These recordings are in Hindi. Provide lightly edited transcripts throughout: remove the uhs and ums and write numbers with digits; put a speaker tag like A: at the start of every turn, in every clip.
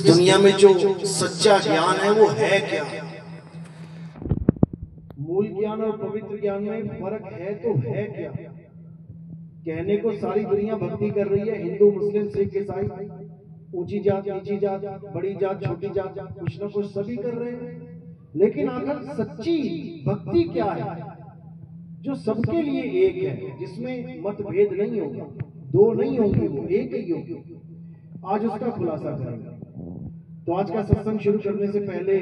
A: दुनिया में जो सच्चा ज्ञान है वो है क्या? मूल ज्ञान और पवित्र ज्ञान में फर्क है तो है क्या? कहने को सारी दुनिया भक्ति कर रही है, हिंदू मुस्लिम सिख ईसाई, ऊंची जात नीची जात, बड़ी जात छोटी जात, कुछ ना कुछ सभी कर रहे हैं। लेकिन आखिर सच्ची भक्ति क्या है जो सबके लिए एक है, जिसमें मतभेद नहीं होगा, दो नहीं होंगे, वो एक ही होगी। आज उसका खुलासा करेंगे। तो आज का सत्संग शुरू करने से पहले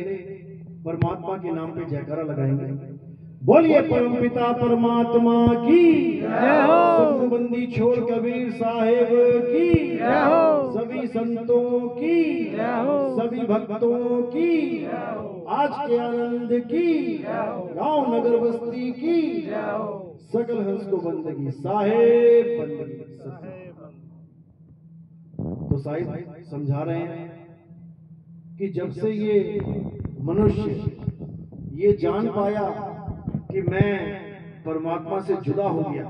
A: परमात्मा के नाम पे जयकारा लगाएंगे। बोलिए परमपिता परमात्मा की जय हो। सतगुरुबंदी छोड़ कबीर साहेब की जय हो। सभी संतों की जय हो। सभी भक्तों की जय हो। आज के आनंद की जय हो। गांव नगर बस्ती की जय हो। सकल हंस को बंदगी साहेब बंदगी। तो साहिब समझा रहे हैं कि जब से ये मनुष्य ये जान पाया कि मैं परमात्मा से जुदा हो गया,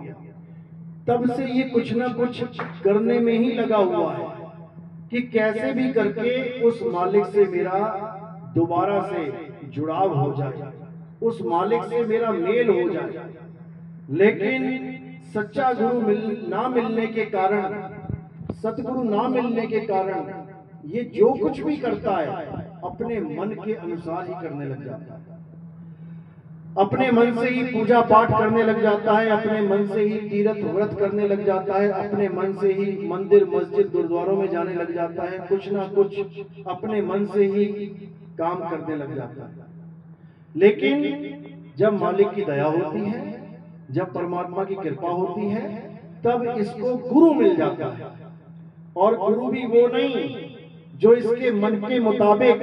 A: तब से ये कुछ ना कुछ करने में ही लगा हुआ है कि कैसे भी करके उस मालिक से मेरा दोबारा से जुड़ाव हो जाए, उस मालिक से मेरा मेल हो जाए। लेकिन सच्चा गुरु ना मिलने के कारण, सतगुरु ना मिलने के कारण ये जो कुछ भी करता है अपने मन के अनुसार ही करने लग जाता है। अपने मन से ही पूजा पाठ करने लग जाता है, अपने मन से ही तीर्थ व्रत करने लग जाता है, अपने मन से ही मंदिर मस्जिद गुरुद्वारों में जाने लग जाता है, कुछ ना कुछ अपने मन से ही काम करने लग जाता है। लेकिन जब मालिक की दया होती है, जब परमात्मा की कृपा होती है, तब इसको गुरु मिल जाता है। और गुरु भी वो नहीं जो इसके मन के मुताबिक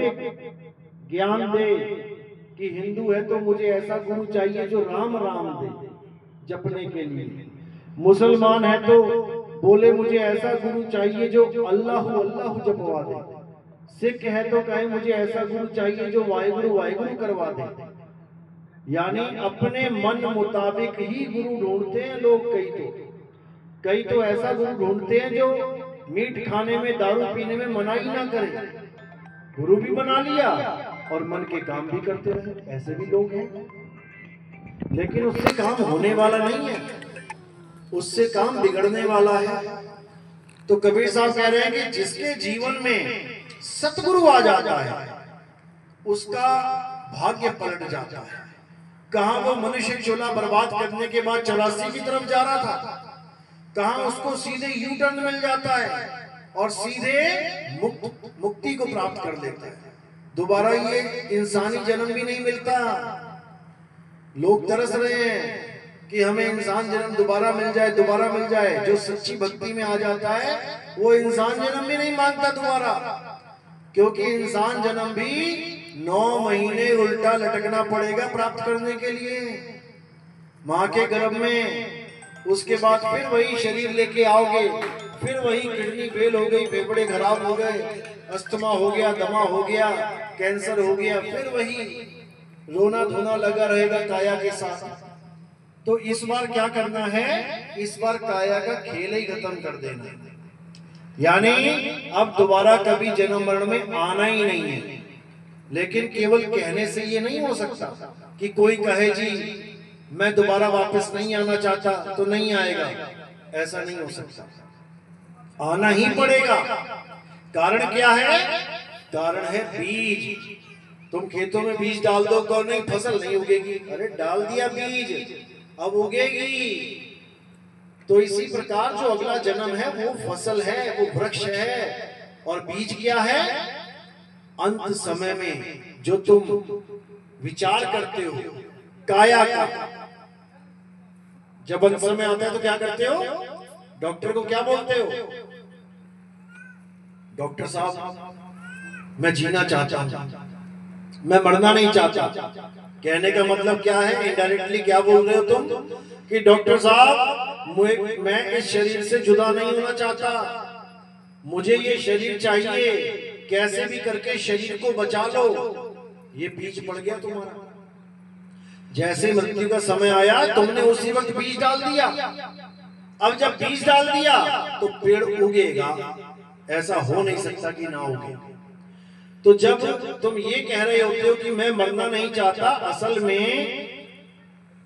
A: ज्ञान दे कि हिंदू है तो मुझे ऐसा गुरु चाहिए जो राम राम दे जपने के लिए, मुसलमान है तो बोले मुझे ऐसा गुरु चाहिए जो अल्लाह अल्लाह जपवा दे, सिख है तो कहे मुझे ऐसा गुरु चाहिए जो वाहिगुरु वाहिगुरु करवा दे। यानी अपने मन मुताबिक ही गुरु ढूंढते हैं लोग। कई तो ऐसा गुरु ढूंढते हैं जो मीठ खाने में दारू पीने में मनाही ना करे, गुरु भी बना लिया और मन के काम भी करते रहे, ऐसे भी लोग हैं। लेकिन उससे काम होने वाला नहीं है, उससे काम बिगड़ने वाला है। तो कबीर साहब कह रहे हैं कि जिसके जीवन में सतगुरु आ जाता है उसका भाग्य पलट जाता है। कहां वो मनुष्य चोला बर्बाद करने के बाद 84 की तरफ जा रहा था, कहां उसको सीधे यू टर्न मिल जाता है और सीधे मुक्ति को प्राप्त कर लेता है। दोबारा ये इंसानी जन्म भी नहीं मिलता। लोग तरस रहे हैं कि हमें इंसान जन्म दोबारा मिल जाए, दोबारा मिल जाए। जो सच्ची भक्ति में आ जाता है वो इंसान जन्म भी नहीं मांगता दोबारा, क्योंकि इंसान जन्म भी 9 महीने उल्टा लटकना पड़ेगा प्राप्त करने के लिए मां के गर्भ में। उसके बाद फिर वही शरीर लेके आओगे, फिर वही किडनी फेल हो गई, फेफड़े खराब हो गए, अस्थमा हो गया, दमा हो गया, कैंसर हो गया, फिर वही रोना धोना लगा रहेगा काया के साथ। तो इस बार क्या करना है, इस बार काया का खेल ही खत्म कर देना है। यानी अब दोबारा कभी जन्म मरण में आना ही नहीं है। लेकिन केवल कहने से ये नहीं हो सकता कि कोई कहे जी मैं दोबारा वापस नहीं आना चाहता तो नहीं आएगा, ऐसा नहीं हो सकता, आना ही पड़ेगा। कारण क्या है? कारण है बीज। तुम खेतों में बीज डाल दो तो नहीं, फसल नहीं उगेगी। अरे डाल दिया बीज, अब उगेगी। तो इसी प्रकार जो अगला जन्म है वो फसल है, वो वृक्ष है। और बीज क्या है? अंत समय में जो तुम विचार करते हो काया का, जब अंत समय आता है तो क्या करते हो? डॉक्टर को क्या बोलते हो? डॉक्टर साहब मैं जीना चाहता हूं, मैं मरना नहीं चाहता। कहने का मतलब क्या है? इनडायरेक्टली क्या बोल रहे हो तुम कि डॉक्टर साहब मैं इस शरीर से जुदा नहीं होना चाहता, मुझे ये शरीर चाहिए, कैसे भी करके शरीर को बचा लो। ये बीज पड़ गया तुम्हारा। जैसे मृत्यु का समय आया तुमने उसी वक्त बीज डाल दिया। अब जब बीज डाल दिया तो पेड़ उगेगा, ऐसा हो नहीं सकता कि ना उगे। तो जब तुम ये कह रहे होते हो कि मैं मरना नहीं चाहता, असल में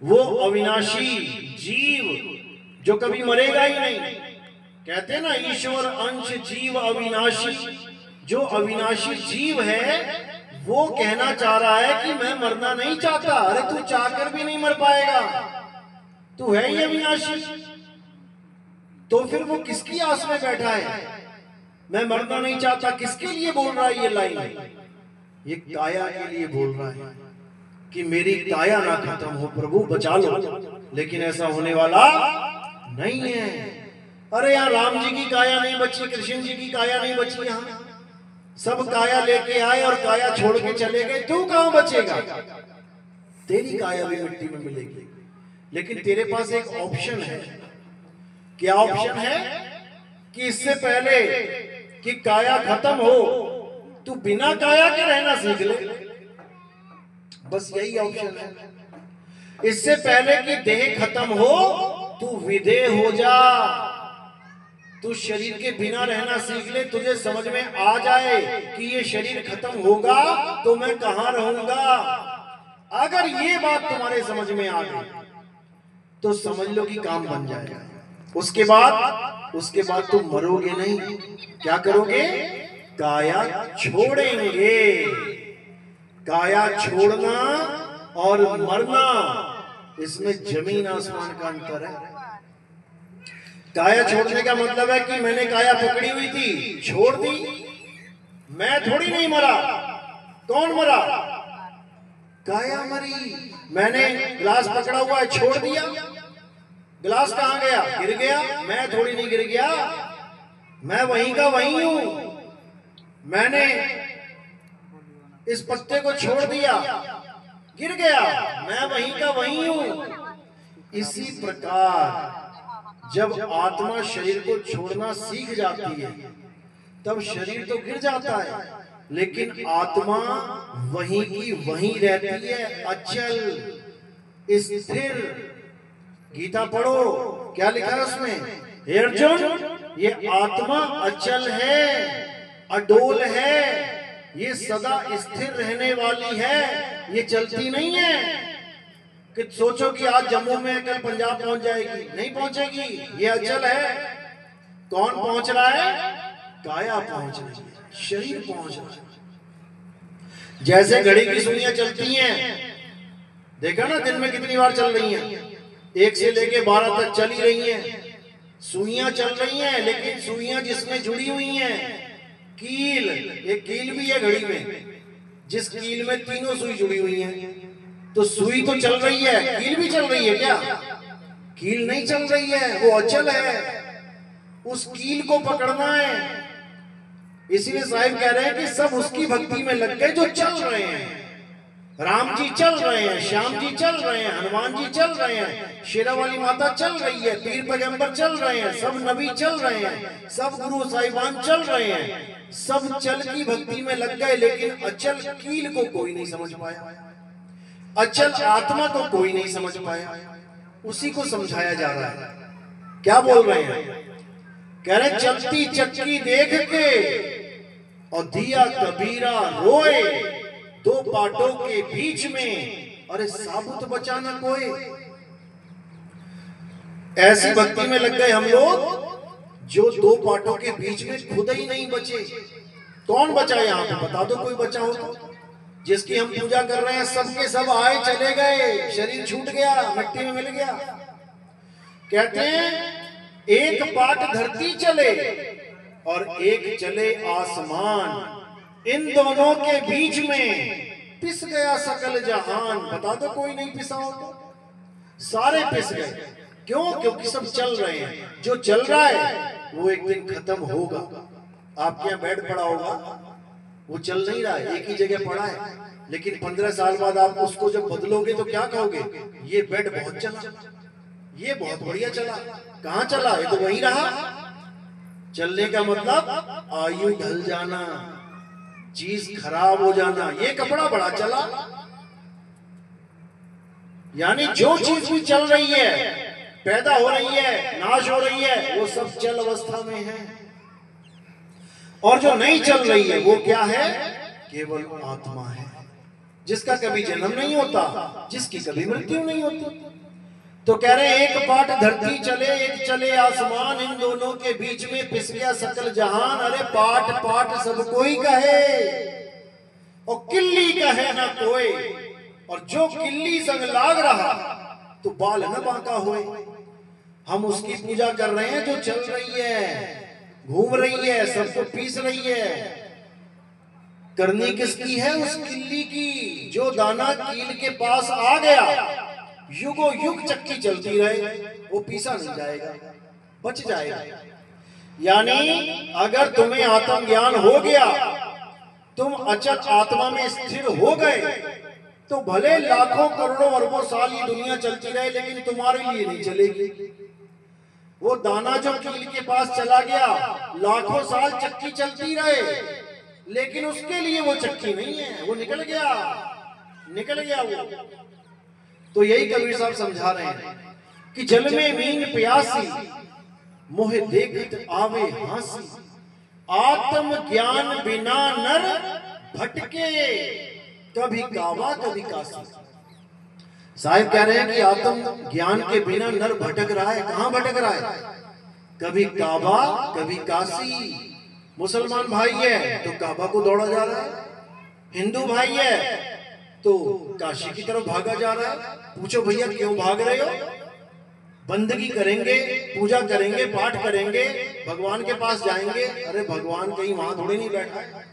A: वो अविनाशी जीव जो कभी मरेगा ही नहीं, कहते हैं ना ईश्वर अंश जीव अविनाशी, जो अविनाशी जीव है वो कहना चाह रहा है कि मैं मरना नहीं चाहता। अरे तू चाहकर भी नहीं मर पाएगा, तू है ही अविनाशी। तो फिर वो किसकी आस में बैठा है? मैं मरना नहीं चाहता किसके लिए बोल रहा है ये लाइन? ये काया के लिए बोल रहा है कि मेरी काया ना खत्म हो, प्रभु बचा लो। लेकिन ऐसा होने वाला नहीं है। अरे यहाँ राम जी की काया नहीं बची, कृष्ण जी की काया नहीं बची, यहाँ सब काया लेके आए और काया छोड़ के चले गए। तू कहां बचेगा? तेरी काया भी मिट्टी में मिलेगी। लेकिन तेरे पास एक ऑप्शन है। क्या ऑप्शन है? कि इससे पहले कि काया खत्म हो, तू बिना काया के रहना सीख ले। बस यही ऑप्शन है। इससे पहले कि देह खत्म हो, तू विदेह हो जा, तू शरीर के बिना रहना सीख ले। तुझे समझ में आ जाए कि ये शरीर खत्म होगा तो मैं कहां रहूंगा। अगर ये बात तुम्हारे समझ में आ गई तो समझ लो कि काम बन जाएगा। उसके बाद तुम मरोगे नहीं। क्या करोगे? काया छोड़ेंगे। काया छोड़ना और मरना, इसमें जमीन आसमान का अंतर है। काया छोड़ने का मतलब है कि मैंने काया पकड़ी हुई थी, छोड़ दी, मैं थोड़ी नहीं मरा। कौन मरा? काया मरी। मैंने गिलास पकड़ा हुआ है, छोड़ दिया, गिलास कहां गया? गिर गया। मैं थोड़ी नहीं गिर गया, मैं वहीं का वहीं हूं। मैंने इस पत्ते को छोड़ दिया, गिर गया, मैं वहीं का वहीं हूं। इसी प्रकार जब आत्मा शरीर को छोड़ना सीख जाती है तब शरीर तो गिर जाता है, लेकिन आत्मा वहीं की वहीं रहती है, अचल स्थिर। गीता पढ़ो, क्या लिखा है उसमें? हे अर्जुन, ये आत्मा अचल है, अडोल है, ये सदा स्थिर रहने वाली है, ये चलती नहीं है। कि सोचो कि आज जम्मू में कल पंजाब पहुंच जाएगी, नहीं पहुंचेगी, ये अचल है। कौन पहुंच रहा है? काया पहुंच रही है, शरीर पहुंच रहा है। जैसे घड़ी की सुइयां चलती हैं, देखा ना दिन में कितनी बार चल रही हैं? 1 से लेके 12 तक चली रही हैं, सुइयां चल रही हैं। लेकिन सुइयां जिसमें जुड़ी हुई हैं, कील, एक कील भी है घड़ी में, जिस कील में तीनों सुई जुड़ी हुई हैं, तो सुई तो चल रही है, कील भी चल रही है क्या? कील नहीं चल रही है, वो अचल है। उस कील को पकड़ना है। इसीलिए साहिब कह रहे हैं कि सब उसकी भक्ति में लग गए जो चल रहे हैं। राम जी चल रहे हैं, श्याम जी चल रहे हैं, हनुमान जी चल रहे हैं, शेरा वाली माता चल रही है, पीर पैगंबर चल रहे हैं, सब नबी चल रहे हैं, सब गुरु साहिबान चल रहे हैं। सब चल की भक्ति में लग गए, लेकिन अचल कील को कोई नहीं समझ पाया, अचल आत्मा को कोई नहीं समझ पाया। उसी को समझाया जा रहा है। क्या बोल रहे हैं? कह रहे चलती चक्की देख के और दिया कबीरा रोए, 2 पाटों के बीच में, अरे साबुत बचा न कोई। ऐसी भक्ति में लग गए हम लोग जो 2 पाटों के बीच में खुद ही नहीं बचे। कौन बचा यहाँ पे? बता दो कोई बचा हो तो। जिसकी हम पूजा कर रहे हैं सबके सब आए चले गए, शरीर छूट गया, मिट्टी में मिल गया। कहते हैं एक पाट धरती चले और एक चले आसमान, इन दोनों के बीच में पिस गया सकल जहान। बता दो कोई नहीं पिसा हो तो? सारे पिस गए। क्यों? क्योंकि सब चल रहे हैं। जो चल रहा है वो एक दिन खत्म होगा। आपके यहाँ बेड पड़ा होगा, वो चल नहीं रहा है, एक ही जगह पड़ा है, लेकिन 15 साल बाद आप उसको जब बदलोगे तो क्या कहोगे? ये बेड बहुत चला, ये बहुत बढ़िया चला। कहाँ चला? ये तो वहीं रहा। चलने का मतलब आयु ढल जाना, चीज खराब हो जाना। ये कपड़ा बड़ा चला, यानी जो चीज भी चल रही है, पैदा हो रही है, नाश हो रही है, वो सब चल अवस्था में है। और जो नहीं चल रही है वो क्या है? केवल आत्मा है, जिसका कभी जन्म नहीं होता, जिसकी कभी मृत्यु नहीं होती। तो कह रहे एक पाट धरती चले, एक चले आसमान, इन दोनों के बीच में पिस गया सकल जहान। अरे पाट पाट सब कोई कहे और किल्ली कहे ना कोई, और जो किल्ली संग लाग रहा तो बाल न बांका होए। हम उसकी पूजा कर रहे हैं जो चल रही है, घूम रही है, सबको पीस रही है। करनी किसकी है? उस किल्ली की, जो दाना कील के पास आ गया, युगो युग चक्की चलती रहे, वो पीसा नहीं जाएगा, बच जाएगा। यानी अगर तुम्हें आत्मज्ञान हो गया, तुम अचल आत्मा में स्थिर हो गए, तो भले लाखों करोड़ों अरबों साल ये दुनिया चलती रहे, लेकिन तुम्हारे लिए नहीं चलेगी। वो दाना जो कील के पास चला गया, लाखों साल चक्की चलती रहे, लेकिन उसके लिए वो चक्की नहीं है, वो निकल गया, निकल गया वो। तो यही कबीर साहब समझा रहे हैं कि जल में मीन प्यासी, मोह देखत आवे हासी, आत्म ज्ञान बिना नर भटके, कभी कावा कभी काशी। साहिब कह रहे हैं कि आत्म ज्ञान के बिना नर भटक रहा है। कहां भटक रहा है? कभी काबा कभी काशी। मुसलमान भाई है तो काबा को दौड़ा जा रहा है, हिंदू भाई है तो काशी की तरफ भागा जा रहा है। पूछो भैया क्यों भाग रहे हो? बंदगी करेंगे, पूजा करेंगे, पाठ करेंगे, भगवान के पास जाएंगे। अरे भगवान कहीं वहां थोड़ी नहीं बैठा है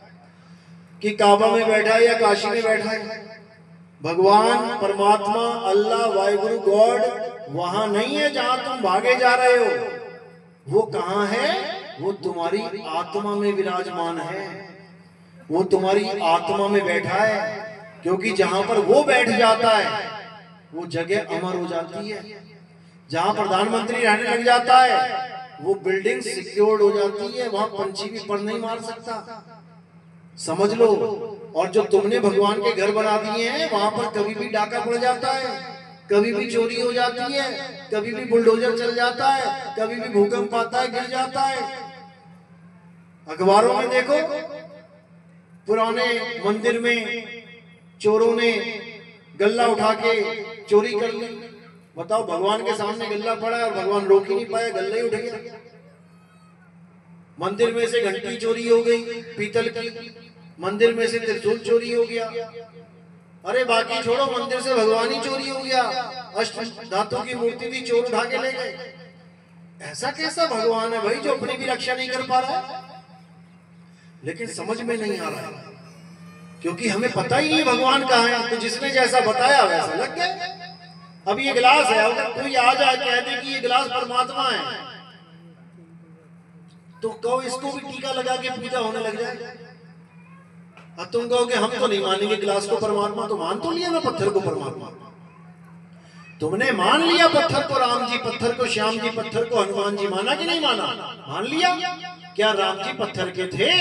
A: कि काबा में बैठा है या काशी में बैठा है। भगवान परमात्मा अल्लाह वाहिगुरु गॉड वहां नहीं है जहां तुम भागे जा रहे हो। वो कहां है? वो तुम्हारी आत्मा में विराजमान है, वो तुम्हारी आत्मा में बैठा है। क्योंकि जहां पर वो बैठ जाता है वो जगह अमर हो जाती है। जहां प्रधानमंत्री रहने लग जाता है वो बिल्डिंग सिक्योर्ड हो जाती है, वहां पंछी भी पर नहीं मार सकता, समझ लो। और जो तुमने भगवान के घर बना दिए हैं वहां पर कभी भी डाका पड़ जाता है, कभी भी चोरी हो जाती है, कभी भी बुलडोजर चल जाता है, कभी भी भूकंप आता है, गिर जाता है। अखबारों में देखो, पुराने मंदिर में चोरों ने गल्ला उठा के चोरी कर ली। बताओ, भगवान के सामने गल्ला पड़ा है और भगवान रोक ही नहीं पाया, गल्ला ही उठ गया। मंदिर में से घंटी चोरी हो गई पीतल की, मंदिर में से त्रिशूल चोरी हो गया। अरे बाकी छोड़ो, मंदिर से भगवान ही चोरी हो गया। अष्ट धातु की मूर्ति थी, चोर उठा के ले गए। ऐसा कैसा भगवान है भाई जो अपनी भी रक्षा नहीं कर पा रहा है? लेकिन समझ में नहीं आ रहा है क्योंकि हमें पता ही नहीं भगवान कहाँ है। तो जिसने जैसा बताया वैसा लग गया। अब ये गिलास है, अगर कोई आ जाए कह दे कि ये गिलास परमात्मा है, तो कहो इसको भी टीका लगा के पूजा होने लग जाए। अब तुम कहोगे हम तो नहीं मानेंगे गिलास को परमात्मा। तो मान तो लिया ना पत्थर को परमात्मा। तुमने मान लिया पत्थर को राम जी, पत्थर को श्याम जी, पत्थर को हनुमान जी, माना कि नहीं माना? मान लिया। क्या राम जी पत्थर के थे?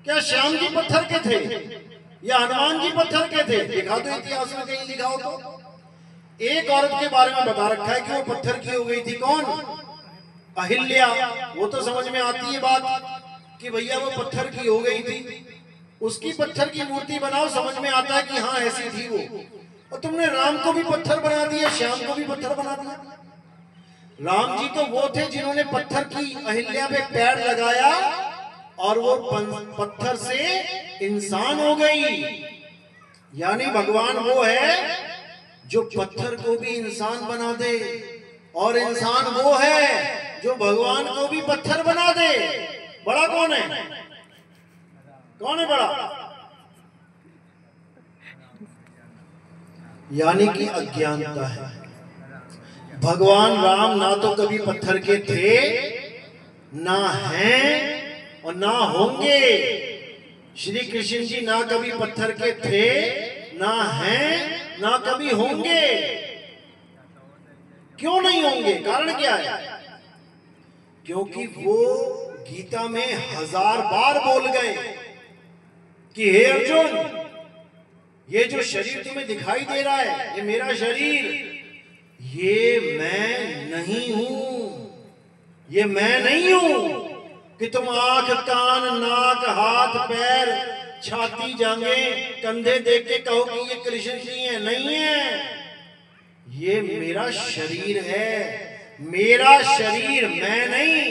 A: क्या श्याम जी पत्थर के थे? या हनुमान जी पत्थर के थे? दिखा दो इतिहास में कहीं लिखा हो तो। एक औरत के बारे में बता रखा है कि वो पत्थर की हो गई थी। कौन? अहिल्या। वो तो समझ में आती है बात कि भैया वो पत्थर की हो गई थी, उसकी पत्थर की मूर्ति बनाओ, समझ में आता है कि हाँ ऐसी थी वो। और तुमने राम को भी पत्थर बना दिया, श्याम को भी पत्थर बना दिया। राम जी तो वो थे जिन्होंने पत्थर की अहिल्या पे पैर लगाया और वो पत्थर से इंसान हो गई। यानी भगवान वो है जो पत्थर को भी इंसान बना दे, और इंसान वो है जो भगवान को भी पत्थर बना दे। बड़ा कौन है? कौन है बड़ा? यानी कि अज्ञानता है। भगवान राम ना तो कभी पत्थर के थे, ना हैं और ना होंगे। श्री कृष्ण जी ना कभी पत्थर के थे, ना हैं, ना कभी होंगे। क्यों नहीं होंगे? कारण क्या है? क्योंकि वो गीता में 1000 बार बोल गए कि हे अर्जुन, ये जो शरीर तुम्हें दिखाई दे रहा है, ये मेरा शरीर, ये मैं नहीं हूं। ये मैं नहीं हूं कि तुम आंख, कान, नाक, हाथ, पैर छाती जांगे कंधे देख के कहो कि ये कृष्ण जी हैं, नहीं है, ये मेरा शरीर है। मेरा शरीर, मैं नहीं।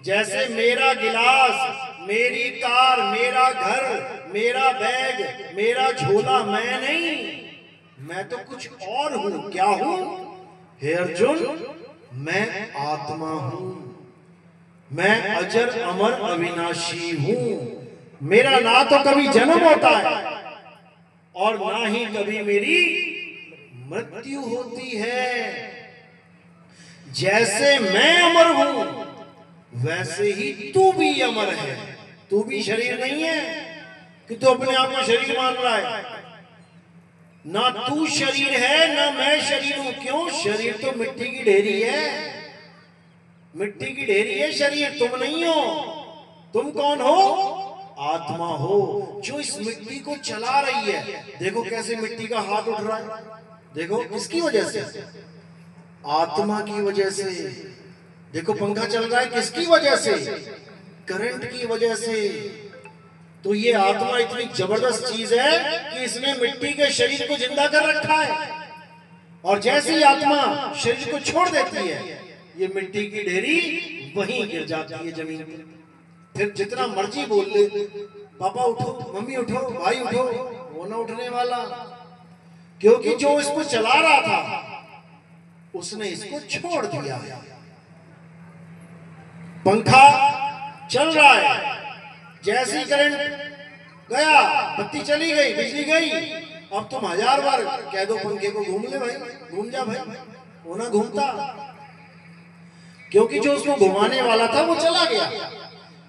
A: जैसे मेरा गिलास, मेरी कार, मेरा घर, मेरा बैग, मेरा झोला मैं नहीं, मैं तो कुछ और हूं। क्या हूं? हे अर्जुन, मैं आत्मा हूं, मैं अजर अमर अविनाशी हूं। मेरा ना तो कभी जन्म होता है और ना ही कभी मेरी मृत्यु होती है। जैसे मैं अमर हूं वैसे ही तू भी अमर है। तू भी शरीर नहीं है कि तू अपने आप को शरीर मान रहा है। ना तू शरीर है ना मैं शरीर हूं। क्यों? शरीर तो मिट्टी की ढेरी है, मिट्टी की ढेरी है शरीर, तुम नहीं हो। तुम कौन हो? आत्मा हो, जो इस मिट्टी को चला रही है। देखो कैसे मिट्टी का हाथ उठ रहा है, देखो किसकी वजह से? आत्मा की वजह से। देखो पंखा चल रहा है किसकी वजह से? करंट की वजह से। तो ये आत्मा इतनी जबरदस्त चीज है कि इसने मिट्टी के शरीर को जिंदा कर रखा है, और जैसे ही आत्मा शरीर को छोड़ देती है, ये मिट्टी की ढेरी वहीं गिर जाती है जमीन पर। फिर जितना मर्जी बोल ले, पापा उठो, मम्मी उठो, भाई उठो, वो ना उठने वाला, क्योंकि जो इसको चला रहा था उसने इसको छोड़ दिया। पंखा चल रहा है, जैसे ही करंट गया, बत्ती चली गई, बिजली गई, अब तुम 1000 बार कह दो पंखे को घूम ले भाई, घूम जा भाई, वो ना घूमता, क्योंकि जो उसको घुमाने वाला था वो चला गया।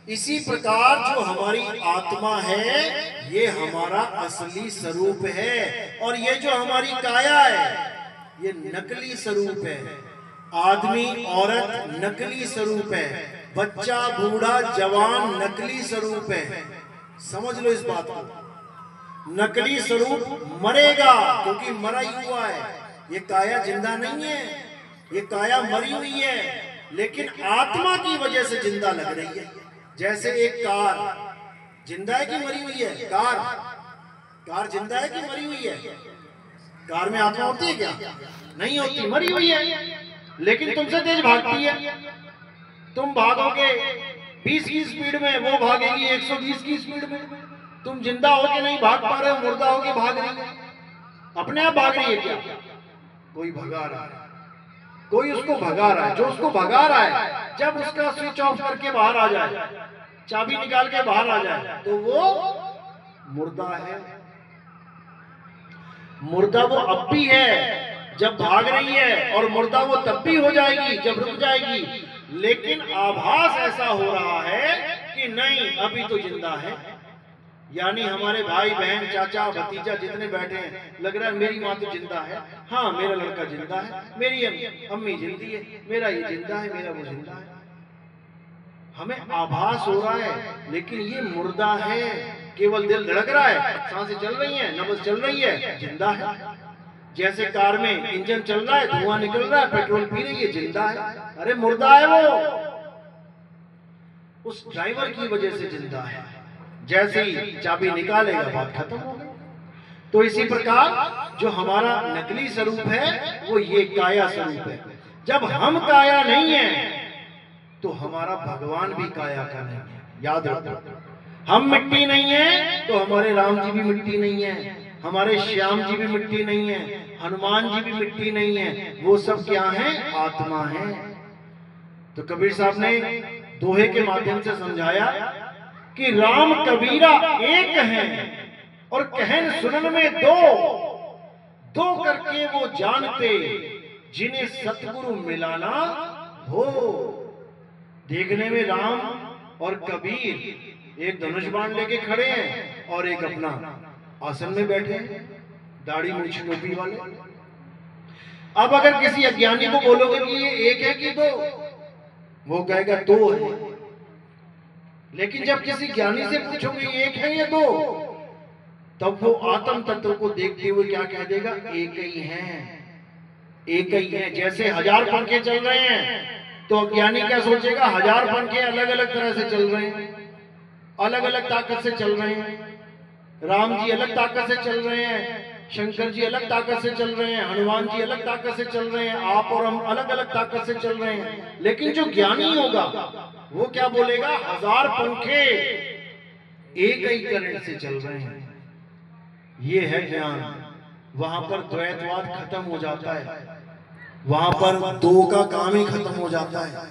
A: इसी प्रकार जो हमारी आत्मा है ये हमारा असली स्वरूप है, और ये जो हमारी काया है ये नकली स्वरूप है। आदमी औरत नकली स्वरूप है, बच्चा बूढ़ा जवान नकली स्वरूप है। समझ लो इस बात को। नकली स्वरूप मरेगा क्योंकि मरा ही हुआ है। ये काया जिंदा नहीं है, ये काया मरी हुई है, लेकिन आत्मा की वजह से जिंदा लग रही है। जैसे एक कार जिंदा है कि मरी हुई है? कार जिंदा है कि मरी हुई है? कार में आत्मा होती है क्या? नहीं होती, मरी हुई है, लेकिन तुमसे तेज भागती है। तुम भागोगे 20 की स्पीड में, वो भागेगी 120 की स्पीड में। तुम जिंदा होके नहीं भाग पा रहे हो, मुर्दा होके भाग रही है। अपने आप भाग रही है क्या? कोई भगा रहा है, कोई उसको भगा रहा है। जो उसको भगा रहा है, जब उसका स्विच ऑफ करके बाहर आ जाए, चाबी निकाल के बाहर आ जाए, तो वो मुर्दा है। मुर्दा वो अब भी है जब भाग रही है, और मुर्दा वो तब भी हो जाएगी जब रुक जाएगी। लेकिन आभास ऐसा हो रहा है कि नहीं, अभी तो जिंदा है। यानी हमारे भाई बहन चाचा भतीजा जितने बैठे हैं, लग रहा है मेरी माँ तो जिंदा है, हाँ मेरा लड़का जिंदा है, मेरी अम्मी जिंदी है, मेरा ये जिंदा है, मेरा वो जिंदा है। हमें आभास हो रहा है, लेकिन ये मुर्दा है। केवल दिल धड़क रहा है, सांसें चल रही हैं, नब्ज चल रही है, जिंदा है। जैसे कार में इंजन चल रहा है, धुआं निकल रहा है, पेट्रोल पी रही है, जिंदा है। अरे मुर्दा है वो, उस ड्राइवर की वजह से जिंदा है। जैसे ही चाबी निकालेगा बात खत्म हो गई। तो इसी प्रकार जो हमारा नकली स्वरूप है वो ये काया स्वरूप है। जब हम काया नहीं है तो हमारा भगवान भी काया का नहीं है। याद रखो, हम मिट्टी नहीं है तो हमारे राम जी भी मिट्टी नहीं है, हमारे श्याम जी भी मिट्टी नहीं है, हनुमान जी भी मिट्टी नहीं है। वो सब क्या है? आत्मा है। तो कबीर साहब ने दोहे के माध्यम से समझाया कि राम कबीरा एक हैं और कहन सुनन में दो, दो करके वो जानते जिन्हें सतगुरु मिलाना हो। देखने में राम और कबीर एक धनुष बाण लेके खड़े हैं और एक अपना आसन में बैठे हैं, दाढ़ी मूंछ टोपी वाले। अब अगर किसी अज्ञानी को बोलोगे कि ये एक है कि दो, वो कहेगा दो है। लेकिन जब किसी ज्ञानी से पूछोगे एक है या दो, तब वो आत्म तत्व को देखते हुए क्या कह देगा? एक ही है, एक ही है। जैसे 1000 पंखे चल रहे हैं तो अज्ञानी क्या सोचेगा? 1000 पंखे अलग अलग तरह से चल रहे हैं, अलग अलग ताकत से चल रहे हैं। राम जी अलग ताकत से चल रहे हैं, शंकर जी अलग ताकत से चल रहे हैं, हनुमान जी अलग ताकत से चल रहे हैं, आप और हम अलग अलग ताकत से चल रहे हैं। लेकिन जो ज्ञानी होगा वो क्या बोलेगा, हजार पंखे एक ही करंट से चल रहे हैं, ये है ज्ञान। वहां पर द्वैतवाद खत्म हो जाता है, वहां पर दो का काम ही खत्म हो जाता है।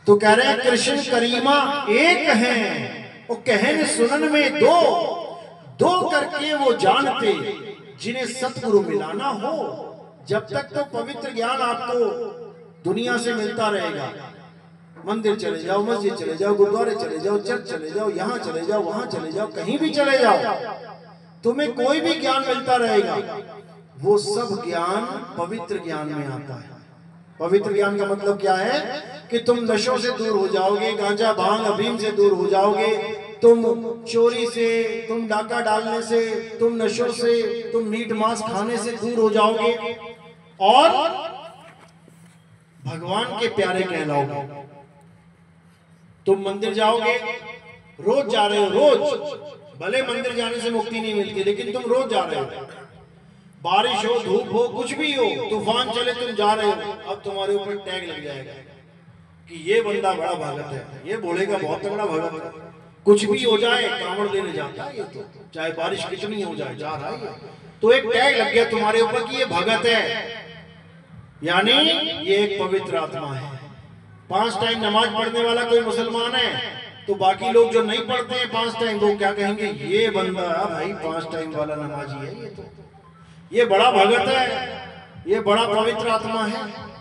A: तो कह रहे हैं कृष्ण करीमा एक हैं, वो कहन सुनन में दो, दो करके वो जानते जिन्हें सतगुरु मिलाना हो। जब तक तो पवित्र ज्ञान आपको दुनिया से मिलता रहेगा, मंदिर चले जाओ, मस्जिद चले जाओ, गुरुद्वारे चले जाओ, चर्च चले जाओ, यहाँ चले जाओ, वहां चले जाओ, कहीं भी चले जाओ, तुम्हें कोई भी ज्ञान मिलता रहेगा, वो सब ज्ञान पवित्र ज्ञान में आता है। पवित्र ज्ञान का मतलब क्या है कि तुम नशों से दूर हो जाओगे, गांजा भांग अफीम से दूर हो जाओगे, तुम चोरी से, तुम डाका डालने से, तुम नशों से, तुम मीट मांस खाने से दूर हो जाओगे और भगवान के प्यारे कहलाओगे। तुम मंदिर जाओगे, रोज जा रहे हो, रोज, भले मंदिर जाने से मुक्ति नहीं मिलती लेकिन तुम रोज जा रहे हो, बारिश हो, धूप हो, कुछ भी हो, तूफान चले, तुम जा रहे हो, अब तुम्हारे ऊपर टैग लग जाएगा कि ये बंदा बड़ा भगत है, ये बोलेगा बहुत तगड़ा भगत है, कुछ भी हो जाए कांवड़ लेने जाता है ये, तो चाहे बारिश कितनी हो जाए जा रहा है। तो एक टैग लग गया तुम्हारे ऊपर कि ये भगत है, यानी ये एक पवित्र आत्मा है। 5 टाइम नमाज पढ़ने वाला कोई मुसलमान है तो बाकी लोग जो नहीं पढ़ते हैं 5 टाइम, वो क्या कहेंगे, ये बंदा भाई 5 टाइम वाला नमाजी है, ये तो ये बड़ा भगत है, ये बड़ा पवित्र आत्मा है।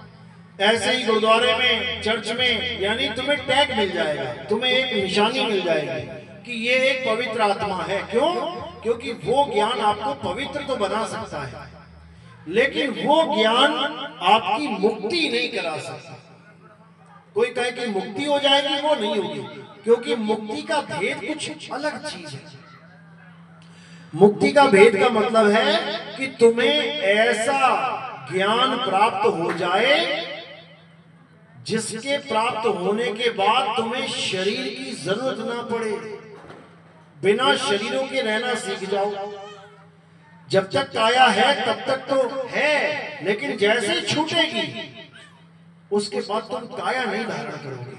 A: ऐसे ही गुरुद्वारे में, चर्च में, यानी तुम्हें टैग मिल जाएगा, तुम्हें एक निशानी मिल जाएगी कि ये एक पवित्र आत्मा है। क्यों? क्योंकि वो ज्ञान आपको पवित्र तो बना सकता है लेकिन वो ज्ञान आपकी मुक्ति नहीं करा सकता। कोई कहे कि मुक्ति हो जाएगी, वो नहीं होगी, क्योंकि मुक्ति का भेद कुछ अलग चीज है। मुक्ति का भेद का मतलब है कि तुम्हें ऐसा ज्ञान प्राप्त हो जाए जिसके प्राप्त होने के बाद तुम्हें शरीर की जरूरत ना पड़े, बिना शरीरों के रहना सीख जाओ। जब तक काया है तब तक तो है, लेकिन जैसे छूटेगी उसके बाद तुम काया नहीं धारण करोगे।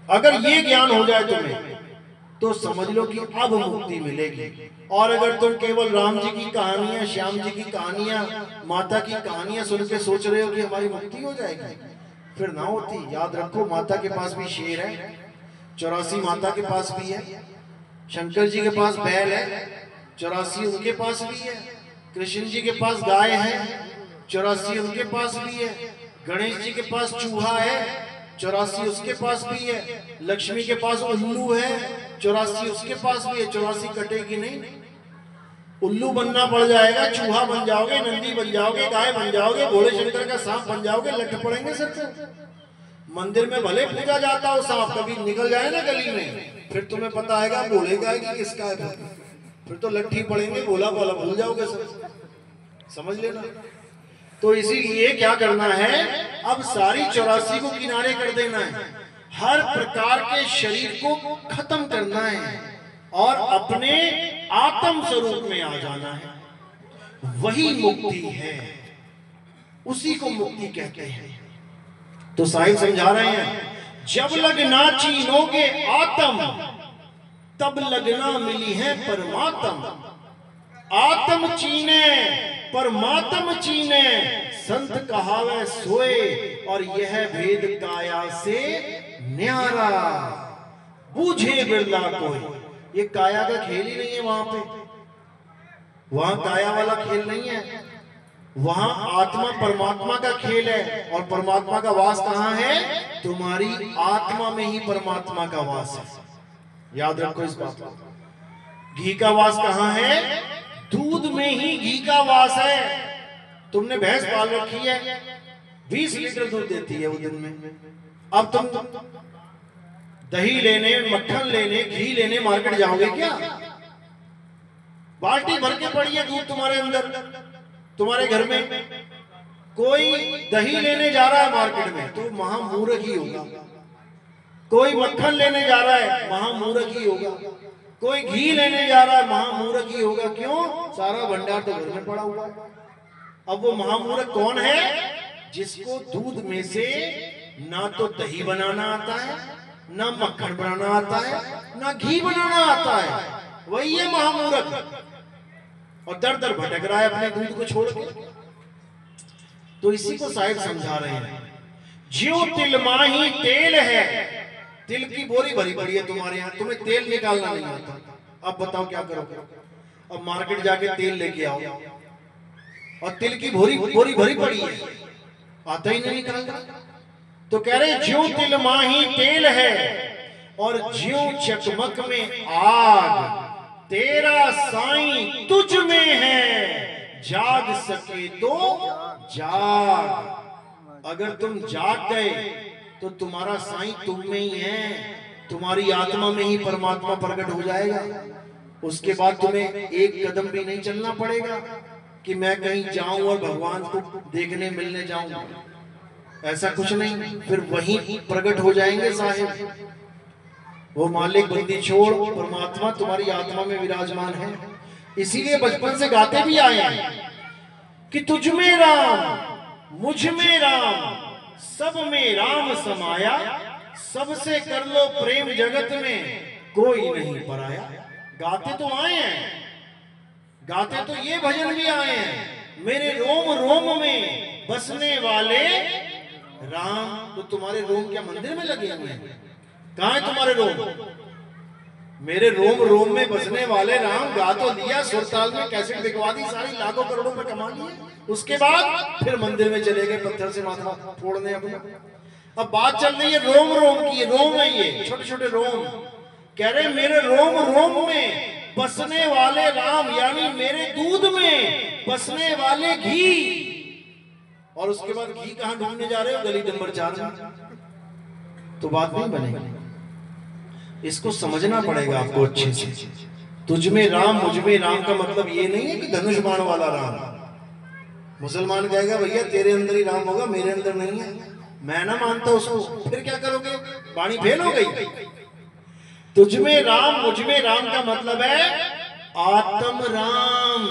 A: अगर ये ज्ञान हो जाए तुम्हें तो समझ लो कि अब मुक्ति मिलेगी। और अगर तुम केवल राम जी की कहानियां, श्याम जी की कहानियां, माता की कहानियां सुन के सोच रहे हो कि हमारी मुक्ति हो जाएगी, फिर ना होती। याद रखो, माता के पास भी शेर है, 84 माता के पास भी है, शंकर जी के पास बैल है, 84 उनके पास भी है, कृष्ण जी के पास गाय है, 84 उनके पास भी है, गणेश जी के पास चूहा है, 84 उसके पास भी है, लक्ष्मी के पास उल्लू है, 84 उसके पास भी है। 84 कटेगी नहीं, उल्लू बनना पड़ जाएगा, चूहा बन जाओगे, नंदी बन जाओगे, गाय बन जाओगे, भोले शंकर का सांप बन जाओगे, लट पड़ेंगे सर से। मंदिर में भले पूजा जाता हो सांप, कभी निकल जाए ना गली में, फिर तुम्हें पता आएगा भोले का है कि किसका है, फिर तो लट्ठी पड़ेंगे, भोला भोला भूल जाओगे सर, समझ लेना। तो इसीलिए क्या करना है, अब सारी 84 को किनारे कर देना है, हर प्रकार के शरीर को खत्म करना है और अपने आत्म स्वरूप में आ जाना है। वही मुक्ति है, उसी को मुक्ति कहते हैं। तो साहिब समझा रहे हैं, जब लगना चीनोगे आत्म तब लगना मिली है परमात्म। आत्म चीने परमात्म चीने, संत कहावे सोए, और यह भेद काया से न्यारा, बूझे बिरला कोई। ये काया का खेल ही नहीं है वहां पे, वहां काया वाला खेल नहीं है, वहां आत्मा परमात्मा का खेल है। और परमात्मा का वास कहां है? तुम्हारी आत्मा में ही परमात्मा का वास है, याद रखो इस बात को। घी का वास कहां है? दूध में ही घी का वास है। तुमने भैंस पाल रखी है, 20 लीटर दूध देती है वो दिन में। अब तुम दही लेने, मक्खन लेने, घी लेने मार्केट जाओगे क्या? बाल्टी भर के पड़ी है दूध तुम्हारे अंदर, तुम्हारे घर में। कोई दही लेने जा रहा है मार्केट में तो महामूर्ख ही होगा, कोई मक्खन लेने जा रहा है महामूर्ख ही होगा। कोई घी लेने जा रहा है, महामूर्ख ही होगा। क्यों? सारा भंडार तो घर में पड़ा हुआ है। अब वो महामूर्ख कौन है? जिसको दूध में से ना तो दही बनाना आता है, ना मक्खन बनाना आता है, ना घी बनाना आता है। वही है महामूर्ख, और दर दर भटक रहा है अपने दूध को छोड़ के। तो इसी को साहिब समझा रहे हैं, ज्यों तिल माही तेल है। तिल की बोरी भरी पड़ी है तुम्हारे यहाँ, तुम्हें तेल निकालना नहीं आता। अब बताओ क्या करोगे? अब मार्केट जाके तेल लेके आओ, और तिल की बोरी भरी पड़ी है, आता ही नहीं निकालना। तो कह रहे ज्यों तिल माही तेल है, और ज्यों चकमक में आग, तेरा साईं तुझ में है, जाग सके तो जाग। अगर तुम जाग गए तो तुम्हारा साईं तुम में ही है, तुम्हारी आत्मा में ही परमात्मा प्रकट हो जाएगा। उसके बाद तुम्हें एक कदम भी नहीं चलना पड़ेगा कि मैं कहीं जाऊं और भगवान को देखने मिलने जाऊं। ऐसा कुछ नहीं, फिर वहीं प्रकट हो जाएंगे साहिब। वो मालिक बंदी छोड़, परमात्मा तुम्हारी आत्मा में विराजमान है। इसीलिए बचपन से गाते भी आए हैं कि तुझ में राम, मुझ में राम, सब में राम समाया, सबसे कर लो प्रेम जगत में कोई नहीं पराया। गाते तो आए हैं, गाते तो ये भजन भी आए हैं, मेरे रोम रोम में बसने वाले राम। तो तुम्हारे रोम क्या मंदिर में लगे हुए हैं? कहाँ है तुम्हारे रोम? मेरे रोम रोम में बसने वाले राम गा तो दिया, सुरताल में कैसेट बिकवा दी, सारी लाखों करोड़ों में कमा लिए। उसके बाद फिर मंदिर में चले गए पत्थर से माथा फोड़ने अपना। अब बात चल रही है रोम रोम की, रोम है ये छोटे छोटे रोम। कह रहे मेरे रोम रोम में बसने वाले राम, यानी मेरे दूध में बसने वाले घी। और उसके बाद घी कहां ढूंढने जा रहे हो? गली नंबर 4 में। तो बात नहीं बनेगी, इसको समझना पड़ेगा आपको अच्छे से। तुझ में राम, मुझ में राम का मतलब ये नहीं है कि धनुष बाण वाला राम। मुसलमान कहेगा भैया तेरे अंदर ही राम होगा, मेरे अंदर नहीं है। मैं ना मानता उसको, फिर क्या करोगे? वाणी फेल हो गई। तुझ में राम, मुझ में राम का मतलब है आत्म राम।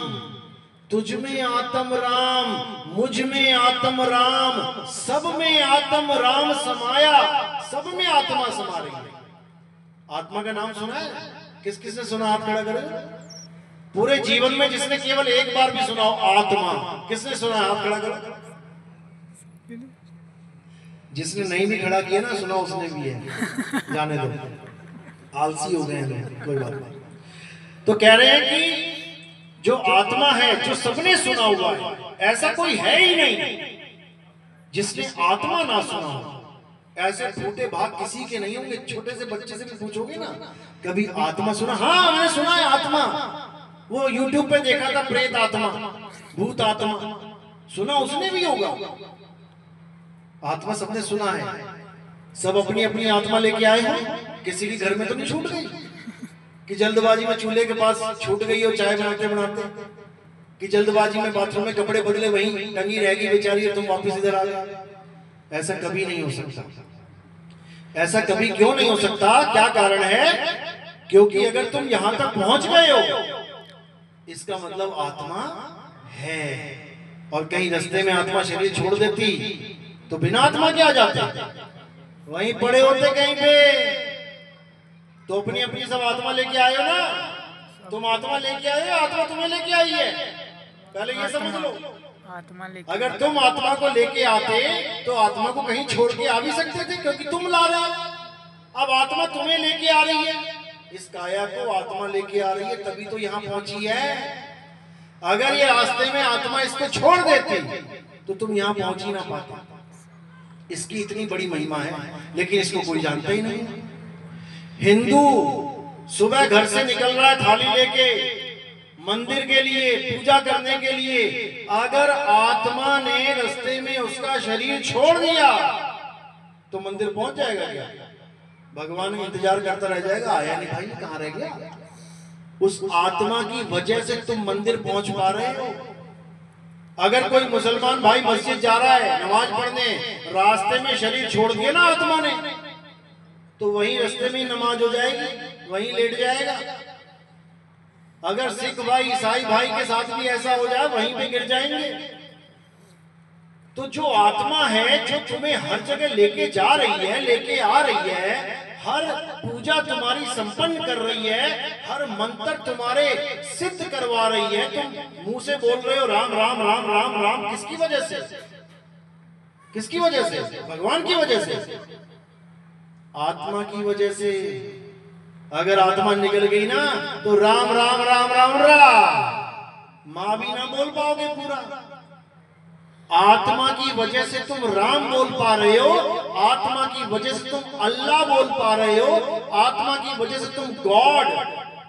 A: तुझ में आत्म राम, मुझ में आत्म राम, सब में आत्म राम समाया। सब में आत्मा समा रही है। आत्मा का नाम सुना है? किस किसने सुना? हाथ खड़ा करें। पूरे जीवन में जिसने केवल एक बार भी सुना हो आत्मा, किसने सुना? हाथ खड़ा करो। जिसने नहीं भी खड़ा किया ना, सुना उसने भी है। जाने दो, आलसी हो गए हैं, कोई बात नहीं। तो कह रहे हैं कि जो आत्मा है, जो सबने सुना हुआ है, ऐसा कोई है ही नहीं जिसने आत्मा ना सुना हो। ऐसे फूटे भाग किसी के नहीं होंगे। छोटे से बच्चे से भी पूछोगे ना, कभी आत्मा सुना? हाँ मैंने सुना है आत्मा, वो यूट्यूब पे देखा था, प्रेत आत्मा, भूत आत्मा, सुना उसने भी होगा। आत्मा सबने सुना है। सब अपनी अपनी आत्मा लेके आए हैं। किसी के घर में तो नहीं छूट गई कि जल्दबाजी में चूल्हे के पास छूट गई हो चाय बनाते बनाते, कि जल्दबाजी में बाथरूम में कपड़े बदले वहीं टंगी रहेगी बेचारी और तुम वापस इधर आ गए। ऐसा कभी नहीं हो सकता। ऐसा कभी क्यों नहीं हो सकता? क्या कारण है? क्योंकि अगर तुम यहां तक पहुंच गए हो, इसका मतलब आत्मा है। और कहीं रास्ते में आत्मा शरीर छोड़ देती तो बिना आत्मा के आ जाते, वहीं पड़े होते कहीं पे। तो अपनी अपनी सब आत्मा लेके आए हो ना, तुम आत्मा लेके आए हो, आत्मा तुम्हें लेके आई है। पहले ये समझ लो।
B: आत्मा लेके,
A: अगर तुम आत्मा को लेके आते तो आत्मा को कहीं छोड़ के आ भी सकते थे, क्योंकि तुम ला रहे हो। अब आत्मा तुम्हें लेके आ रही है, इस काया को आत्मा लेके आ रही है, तभी तो यहाँ पहुंची है। अगर ये रास्ते में आत्मा इसको छोड़ देती तो तुम यहाँ पहुंच ही ना पाते। इसकी इतनी बड़ी महिमा है, लेकिन इसको कोई जानता ही नहीं। हिंदू सुबह घर से निकल रहा है थाली लेके मंदिर के लिए, पूजा करने के लिए। अगर आत्मा ने रास्ते में उसका शरीर छोड़ दिया तो मंदिर पहुंच जाएगा क्या? भगवान इंतजार करता रह जाएगा, आया नहीं भाई, कहाँ रह गया? उस आत्मा की वजह से तुम मंदिर पहुंच पा रहे हो। अगर कोई मुसलमान भाई मस्जिद जा रहा है नमाज पढ़ने, रास्ते में शरीर छोड़ दिया ना आत्मा ने, तो वहीं रास्ते में ही नमाज हो जाएगी, वहीं लेट जाएगा। अगर सिख भाई ईसाई भाई के साथ भी ऐसा हो जाए वहीं पे गिर जाएंगे। तो जो आत्मा है जो तुम्हें हर जगह लेके जा रही है, लेके आ रही है, हर पूजा तुम्हारी संपन्न कर रही है, हर मंत्र तुम्हारे सिद्ध करवा रही है, तुम मुंह से बोल रहे हो राम राम राम राम राम, किसकी वजह से? किसकी वजह से? भगवान की वजह से, आत्मा की वजह से। अगर आत्मा निकल गई ना तो राम राम राम राम राम मां भी ना बोल पाओगे पूरा। आत्मा की वजह से तुम राम बोल पा रहे हो, आत्मा की वजह से तुम अल्लाह बोल पा रहे हो, आत्मा की वजह से तुम गॉड,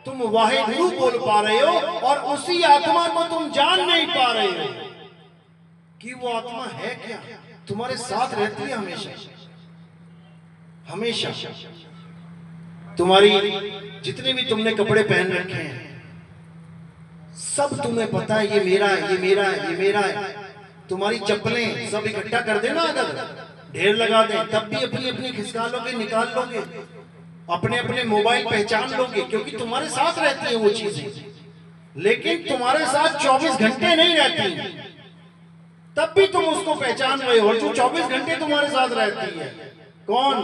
A: तुम वाहिगुरु बोल पा रहे हो, और उसी आत्मा को तुम जान नहीं पा रहे हो कि वो आत्मा है क्या। तुम्हारे साथ रहती है हमेशा हमेशा। तुम्हारी जितने भी तुमने कपड़े पहन रखे हैं सब तुम्हें पता है ये मेरा है, ये मेरा है, ये मेरा है। तुम्हारी चप्पलें सब इकट्ठा कर देना, अगर ढेर लगा दे तब भी अपनी अपनी खिसका लोगे, निकाल लोगे, अपने अपने मोबाइल पहचान लोगे, क्योंकि तुम्हारे साथ रहती है वो चीजें। लेकिन तुम्हारे साथ 24 घंटे नहीं रहती, तब भी तुम उसको पहचान रहे हो। और जो 24 घंटे तुम्हारे साथ रहती है कौन?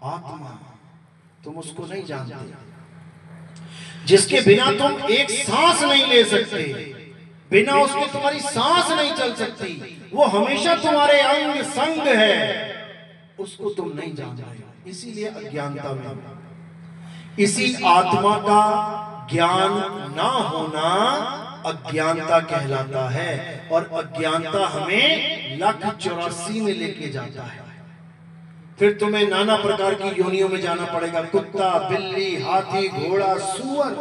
A: आत्मा। तुम उसको नहीं जानते, जिसके बिना तुम एक सांस नहीं ले सकते, बिना उसके तुम्हारी सांस नहीं चल सकती, वो हमेशा तुम्हारे अंग संग है, उसको तुम नहीं जान रहे। इसीलिए अज्ञानता में, इसी आत्मा का ज्ञान ना होना अज्ञानता कहलाता है। और अज्ञानता हमें 1,84 में लेके जाता है। फिर तुम्हें नाना प्रकार की योनियों में जाना पड़ेगा, कुत्ता, बिल्ली, हाथी, घोड़ा, सुअर।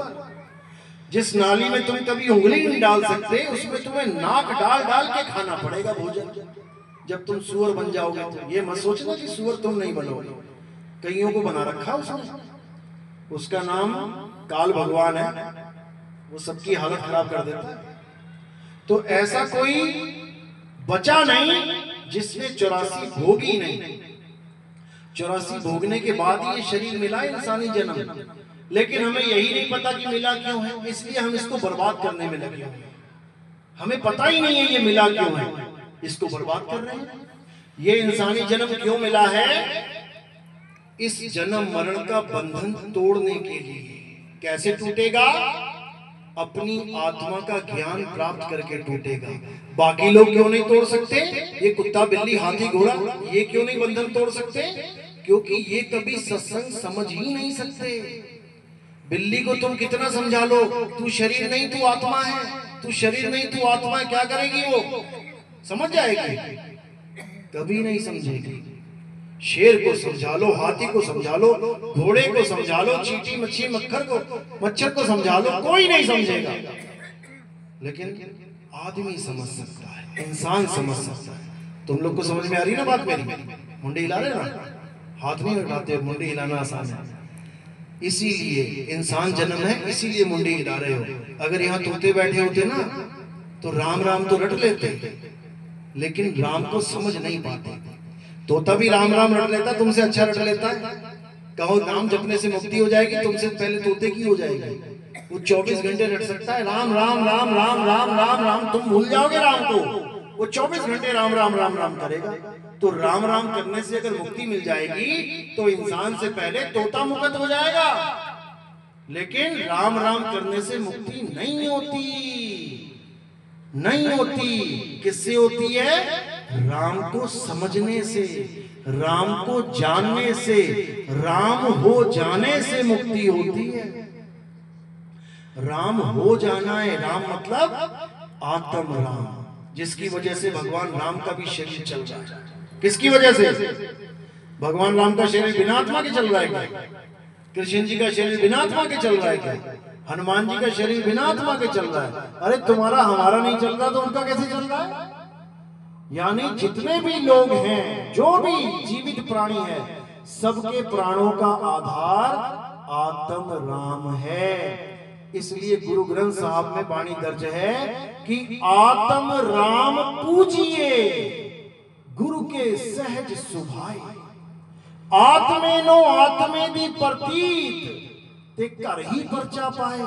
A: जिस नाली में तुम कभी उंगली नहीं डाल सकते, उसमें तुम्हें नाक डाल डाल के खाना पड़ेगा भोजन। जब तुम सुअर बन जाओगे तो ये मत सोचना कि सुअर तुम नहीं बनोगे, कईयों को बना रखा उसने, उसका नाम काल भगवान है, वो सबकी हालत खराब कर देता है। तो ऐसा कोई बचा नहीं जिसने 84 भोगी नहीं। 84 भोगने के बाद ये शरीर मिला इंसानी जन्म, लेकिन हमें यही नहीं पता कि मिला क्यों है, इसलिए हम इसको बर्बाद करने में लगे हुए हैं। हमें पता ही नहीं है ये मिला क्यों है, इसको बर्बाद कर रहे हैं। ये इंसानी जन्म क्यों मिला है? इस जन्म मरण का बंधन तोड़ने के लिए। कैसे टूटेगा? अपनी आत्मा का ज्ञान प्राप्त करके टूटेगा। बाकी लोग क्यों नहीं तोड़ सकते? ये कुत्ता, बिल्ली, हाथी, घोड़ा, ये क्यों नहीं बंधन तोड़ सकते? क्योंकि ये कभी सत्संग समझ ही नहीं सकते। बिल्ली को तुम कितना समझा लो, तू शरीर नहीं तू आत्मा है, तू शरीर नहीं तू आत्मा है, क्या करेगी वो? समझ जाएगी? कभी नहीं समझेगी। शेर को समझा लो, हाथी को समझा लो, घोड़े को समझा लो, चींटी, मच्छी, मच्छर को समझा लो, कोई नहीं समझेगा। लेकिन आदमी समझ सकता है, इंसान समझ सकता है। तुम लोग को समझ में आ रही ना बात मेरी? मुंडी हिला रहे ना, हाथ नहीं उठाते, मुंडी हिलाना आसान है। इसीलिए इंसान जन्म है, इसीलिए मुंडी हिला रहे हो। अगर यहाँ तोते बैठे होते ना तो राम राम तो रट लेते, लेकिन राम को समझ नहीं पाते। तोता भी राम राम रट लेता, तुमसे अच्छा रट लेता है। कहो नाम जपने से मुक्ति हो जाएगी, तुमसे पहले तोते की हो जाएगी। वो 24 घंटे रट सकता है, राम राम राम राम राम राम राम। तुम भूल जाओगे राम को, वो 24 घंटे राम राम राम राम करेगा। तो राम राम करने से अगर मुक्ति मिल जाएगी तो इंसान से पहले तोता मुक्त हो जाएगा। लेकिन राम राम करने से मुक्ति नहीं होती, नहीं होती। किससे होती है? राम को समझने से, राम को जानने से, राम हो जाने से मुक्ति होती है। राम हो जाना है, राम मतलब आत्म राम, जिसकी वजह से भगवान राम का भी शरीर चल रहा है। किसकी वजह से? भगवान राम का शरीर बिना आत्मा के चल रहा है क्या? कृष्ण जी का शरीर बिना आत्मा के चल रहा है क्या? हनुमान जी का शरीर बिना आत्मा के चल रहा है? अरे तुम्हारा हमारा नहीं चल रहा तो उनका कैसे चल रहा है? यानी जितने भी लोग हैं, जो भी जीवित प्राणी है, सबके प्राणों का आधार आत्म राम है। इसलिए गुरु ग्रंथ साहब में वाणी दर्ज है कि आत्म राम पूजिए, गुरु के सहज सुभाए। आत्मे नो आत्मे दी प्रतीत ते कर ही परचा पाए।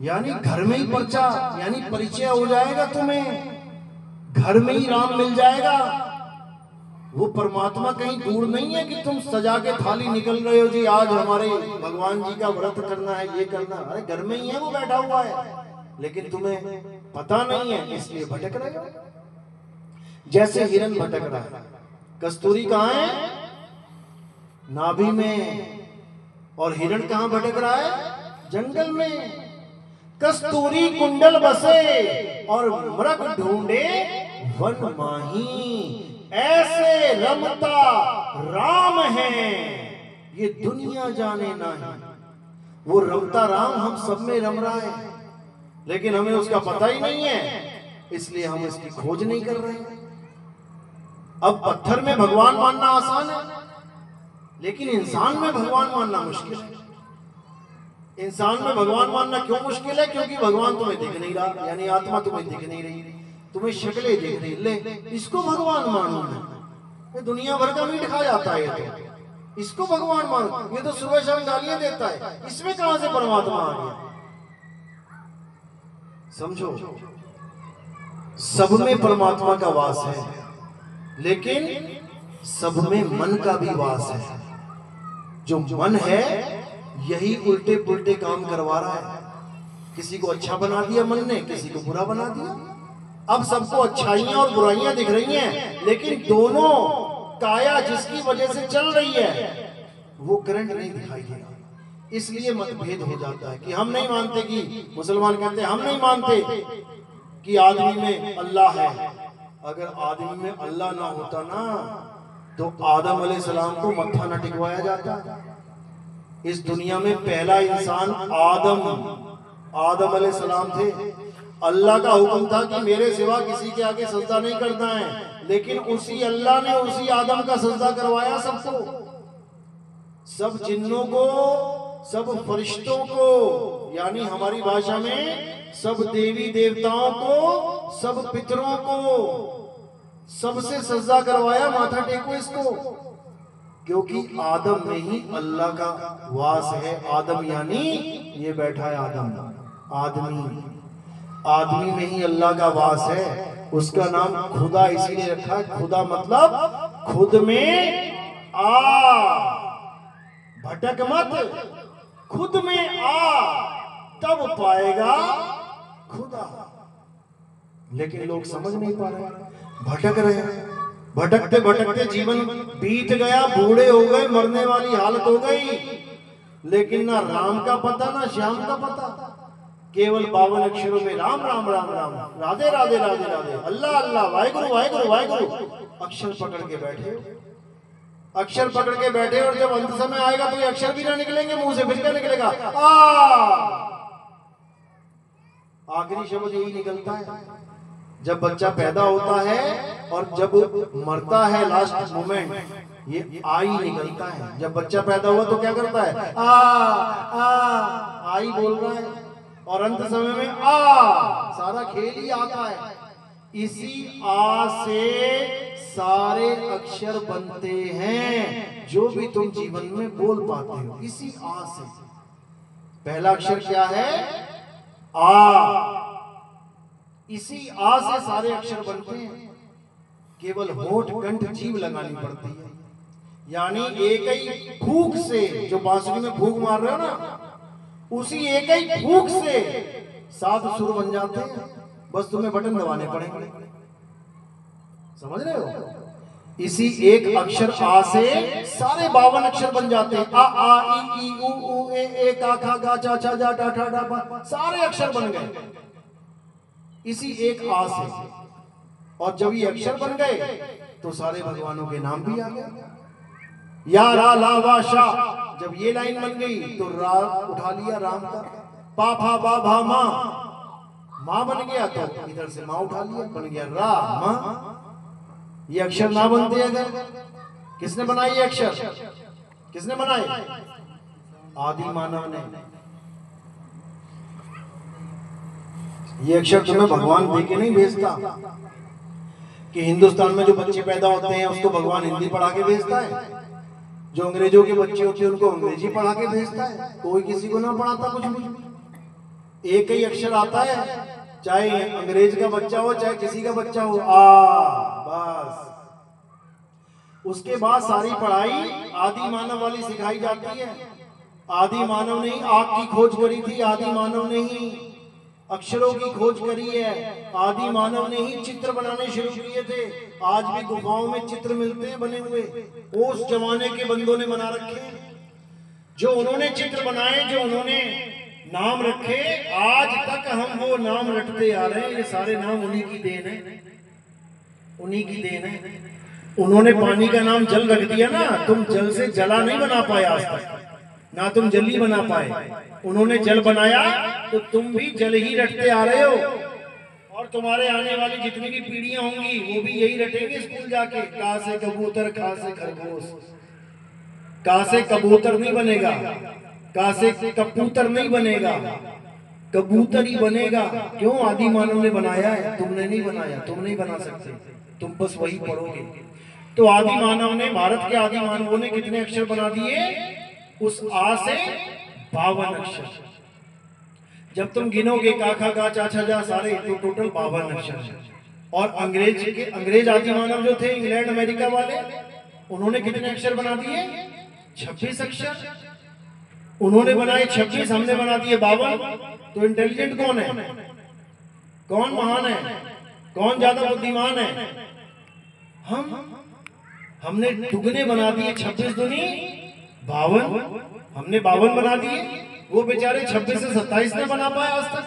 A: यानी घर में ही पर्चा, यानी परिचय हो जाएगा तुम्हें, घर में ही राम मिल जाएगा। वो परमात्मा कहीं दूर नहीं है कि तुम सजा के थाली निकल रहे हो जी, आज हमारे भगवान जी का व्रत करना है, ये करना। अरे घर में ही है वो बैठा हुआ है, लेकिन तुम्हें पता नहीं है, इसलिए भटक रहे हो। जैसे हिरन भटक रहा है, कस्तूरी कहाँ है? नाभि में। और हिरण कहाँ भटक रहा है? जंगल में। कस्तूरी कुंडल बसे और मृग ढूंढे वन माही, ऐसे रमता राम है ये दुनिया जाने नहीं। वो रमता राम हम सब में रम रहा है, लेकिन हमें उसका पता ही नहीं है, इसलिए हम इसकी खोज नहीं कर रहे हैं। अब पत्थर में भगवान मानना आसान है, लेकिन इंसान में भगवान मानना मुश्किल है। इंसान में भगवान मानना क्यों मुश्किल है? क्योंकि भगवान तुम्हें दिख नहीं रहा, यानी आत्मा तुम्हें दिख नहीं रही, तुम्हें शक्लें दिख रही। ले इसको भगवान मानो, ये दुनिया भर का मीट खा जाता है, ये तो इसको भगवान मानो। ये तो सुबह शाम गालियां देता है, इसमें कहां से परमात्मा आ गया? समझो, सब में परमात्मा का वास है, लेकिन सब में मन का भी वास है। जो मन है यही उल्टे पुल्टे काम करवा रहा है। किसी को अच्छा बना दिया मन ने, किसी को बुरा बना दिया। अब सबको अच्छाइयां और बुराइयां दिख रही हैं, लेकिन दोनों काया जिसकी वजह से चल रही है वो करंट नहीं दिखाई दे रहा। इसलिए मतभेद हो जाता है कि हम नहीं मानते, कि मुसलमान कहते हैं हम नहीं मानते कि आदमी में अल्लाह है। अगर आदमी में अल्लाह ना होता ना, तो आदम अलैहिस्सलाम को मत्था न टिकवाया जाता। इस दुनिया में पहला इंसान आदम अलैहिस्सलाम थे। अल्लाह का हुक्म था कि मेरे सिवा किसी के आगे सजदा नहीं करना है, लेकिन उसी अल्लाह ने उसी आदम का सजदा करवाया सबको, सब जिन्नों को, सब फरिश्तों को, यानी हमारी भाषा में सब देवी देवताओं को, सब पितरों को, सबसे सजदा करवाया। माथा टेको इसको, क्योंकि आदम में ही अल्लाह का वास है। आदम यानी ये बैठा है आदम, आदमी में ही अल्लाह का वास है। उसका नाम खुदा इसीलिए रखा है, खुदा मतलब खुद में आ, भटक मत, खुद में आ तब पाएगा खुदा। लेकिन लोग समझ नहीं पा रहे, भटक रहे हैं। भटकते भटकते जीवन बीत गया, बूढ़े हो गए, मरने वाली हालत हो गई, लेकिन ना राम का पता ना श्याम का पता। केवल 52 अक्षरों में राम राम राम राम, राधे राधे राधे राधे, अल्लाह अल्लाह, वाहिगुरु वाहिगुरु वाहिगुरु अक्षर पकड़ के बैठे, अक्षर पकड़ के बैठे। और जब अंत समय आएगा तो ये अक्षर भी ना निकलेंगे मुंह से, फिर क्या निकलेगा? आखिरी शब्द यही निकलता है। जब बच्चा पैदा होता है और जब मरता है लास्ट मोमेंट, ये आई निकलता है। जब बच्चा पैदा हुआ तो क्या करता है? आई बोल रहा है, और अंत समय में सारा खेल ही आता है। इसी आ से सारे अक्षर बनते हैं जो भी तुम जीवन में बोल पाते हो, इसी आ से। पहला अक्षर क्या है? आ। इसी आ से सारे अक्षर बनते हैं। केवल होठ कंठ जीभ लगानी पड़ती है, यानी एक ही फूंक से, जो बांसुरी में फूंक मार रहे हो ना, उसी एक ही फूंक से 7 सुर बन जाते हैं। बस तुम्हें बटन दबाने पड़ेंगे, समझ रहे हो? इसी एक अक्षर आ से सारे 52 अक्षर बन जाते हैं। आ ई उ ए का खा गा चा छा जा टा ठा डा पा, सारे अक्षर बन गए इसी एक आ से। और जब ये अक्षर बन गए तो सारे भगवानों के नाम भी आ गए। या रा ला वा शा, जब ये लाइन बन गई तो रा उठा लिया राम का। पा फा बा भा मा, माँ बन गया तो इधर से माँ उठा लिया, बन गया रा माँ। ये अक्षर ना बनते अगर, किसने बनाए ये अक्षर? किसने बनाए? आदि मानव ने। ये अक्षर तुम्हें भगवान दे के नहीं भेजता कि हिंदुस्तान में जो बच्चे पैदा होते हैं उसको भगवान हिंदी पढ़ा के भेजता है, जो अंग्रेजों के बच्चे होते हैं उनको अंग्रेजी पढ़ा के भेजता है, कोई किसी को ना पढ़ाता कुछ भी। एक ही अक्षर आता है, चाहे अंग्रेज का बच्चा हो चाहे किसी का बच्चा हो, बस। उसके बाद सारी पढ़ाई आदि मानव वाली सिखाई जाती है। आदि मानव ने ही आग की खोज करी थी, आदि मानव ने ही अक्षरों की खोज करी है, आदि मानव ने ही चित्र बनाने शुरू किए थे। आज भी गुफाओं में चित्र मिलते हैं बने हुए, उस जमाने के बंदों ने बना रखे हैं। जो उन्होंने चित्र बनाए, जो उन्होंने नाम रखे, आज तक हम वो नाम रटते आ रहे हैं। ये सारे नाम उन्हीं की देन है, उन्हीं की देन है। उन्होंने पानी का नाम जल रख दिया ना, तुम जल से जला नहीं बना पाए आज तक, ना तुम जल ही बना पाए। उन्होंने जल बनाया तो तुम भी जल ही रटते आ रहे हो, और तुम्हारे आने वाली जितनी भी पीढ़ियां होंगी वो भी यही रटेंगे स्कूल जाके। का से कबूतर, खा से खरगोश। का से कबूतर नहीं बनेगा, का से कबूतर नहीं बनेगा, कबूतर ही बनेगा। क्यों? आदि मानव ने बनाया है, तुमने नहीं बनाया, तुम नहीं बना सकते, तुम बस वही पढ़ोगे। तो आदि मानव ने, भारत के आदि मानवों ने कितने अक्षर बना दिए? उस आ से 52 अक्षर। जब तुम गिनोगे का खा गा चा छा जा सारे, तो टोटल 52 अक्षर है। और अंग्रेज आदि मानव जो थे, इंग्लैंड अमेरिका वाले, उन्होंने कितने अक्षर बना दिए? 26 अक्षर। उन्होंने बनाए 26, हमने बना दिए 52। तो इंटेलिजेंट कौन है? कौन महान है? कौन ज्यादा बुद्धिमान है? हमने दुगने बना दिए, 26 दूनी 52। हमने 52 बना दिए, वो बेचारे 26 से 27 ने बना पाया आज तक।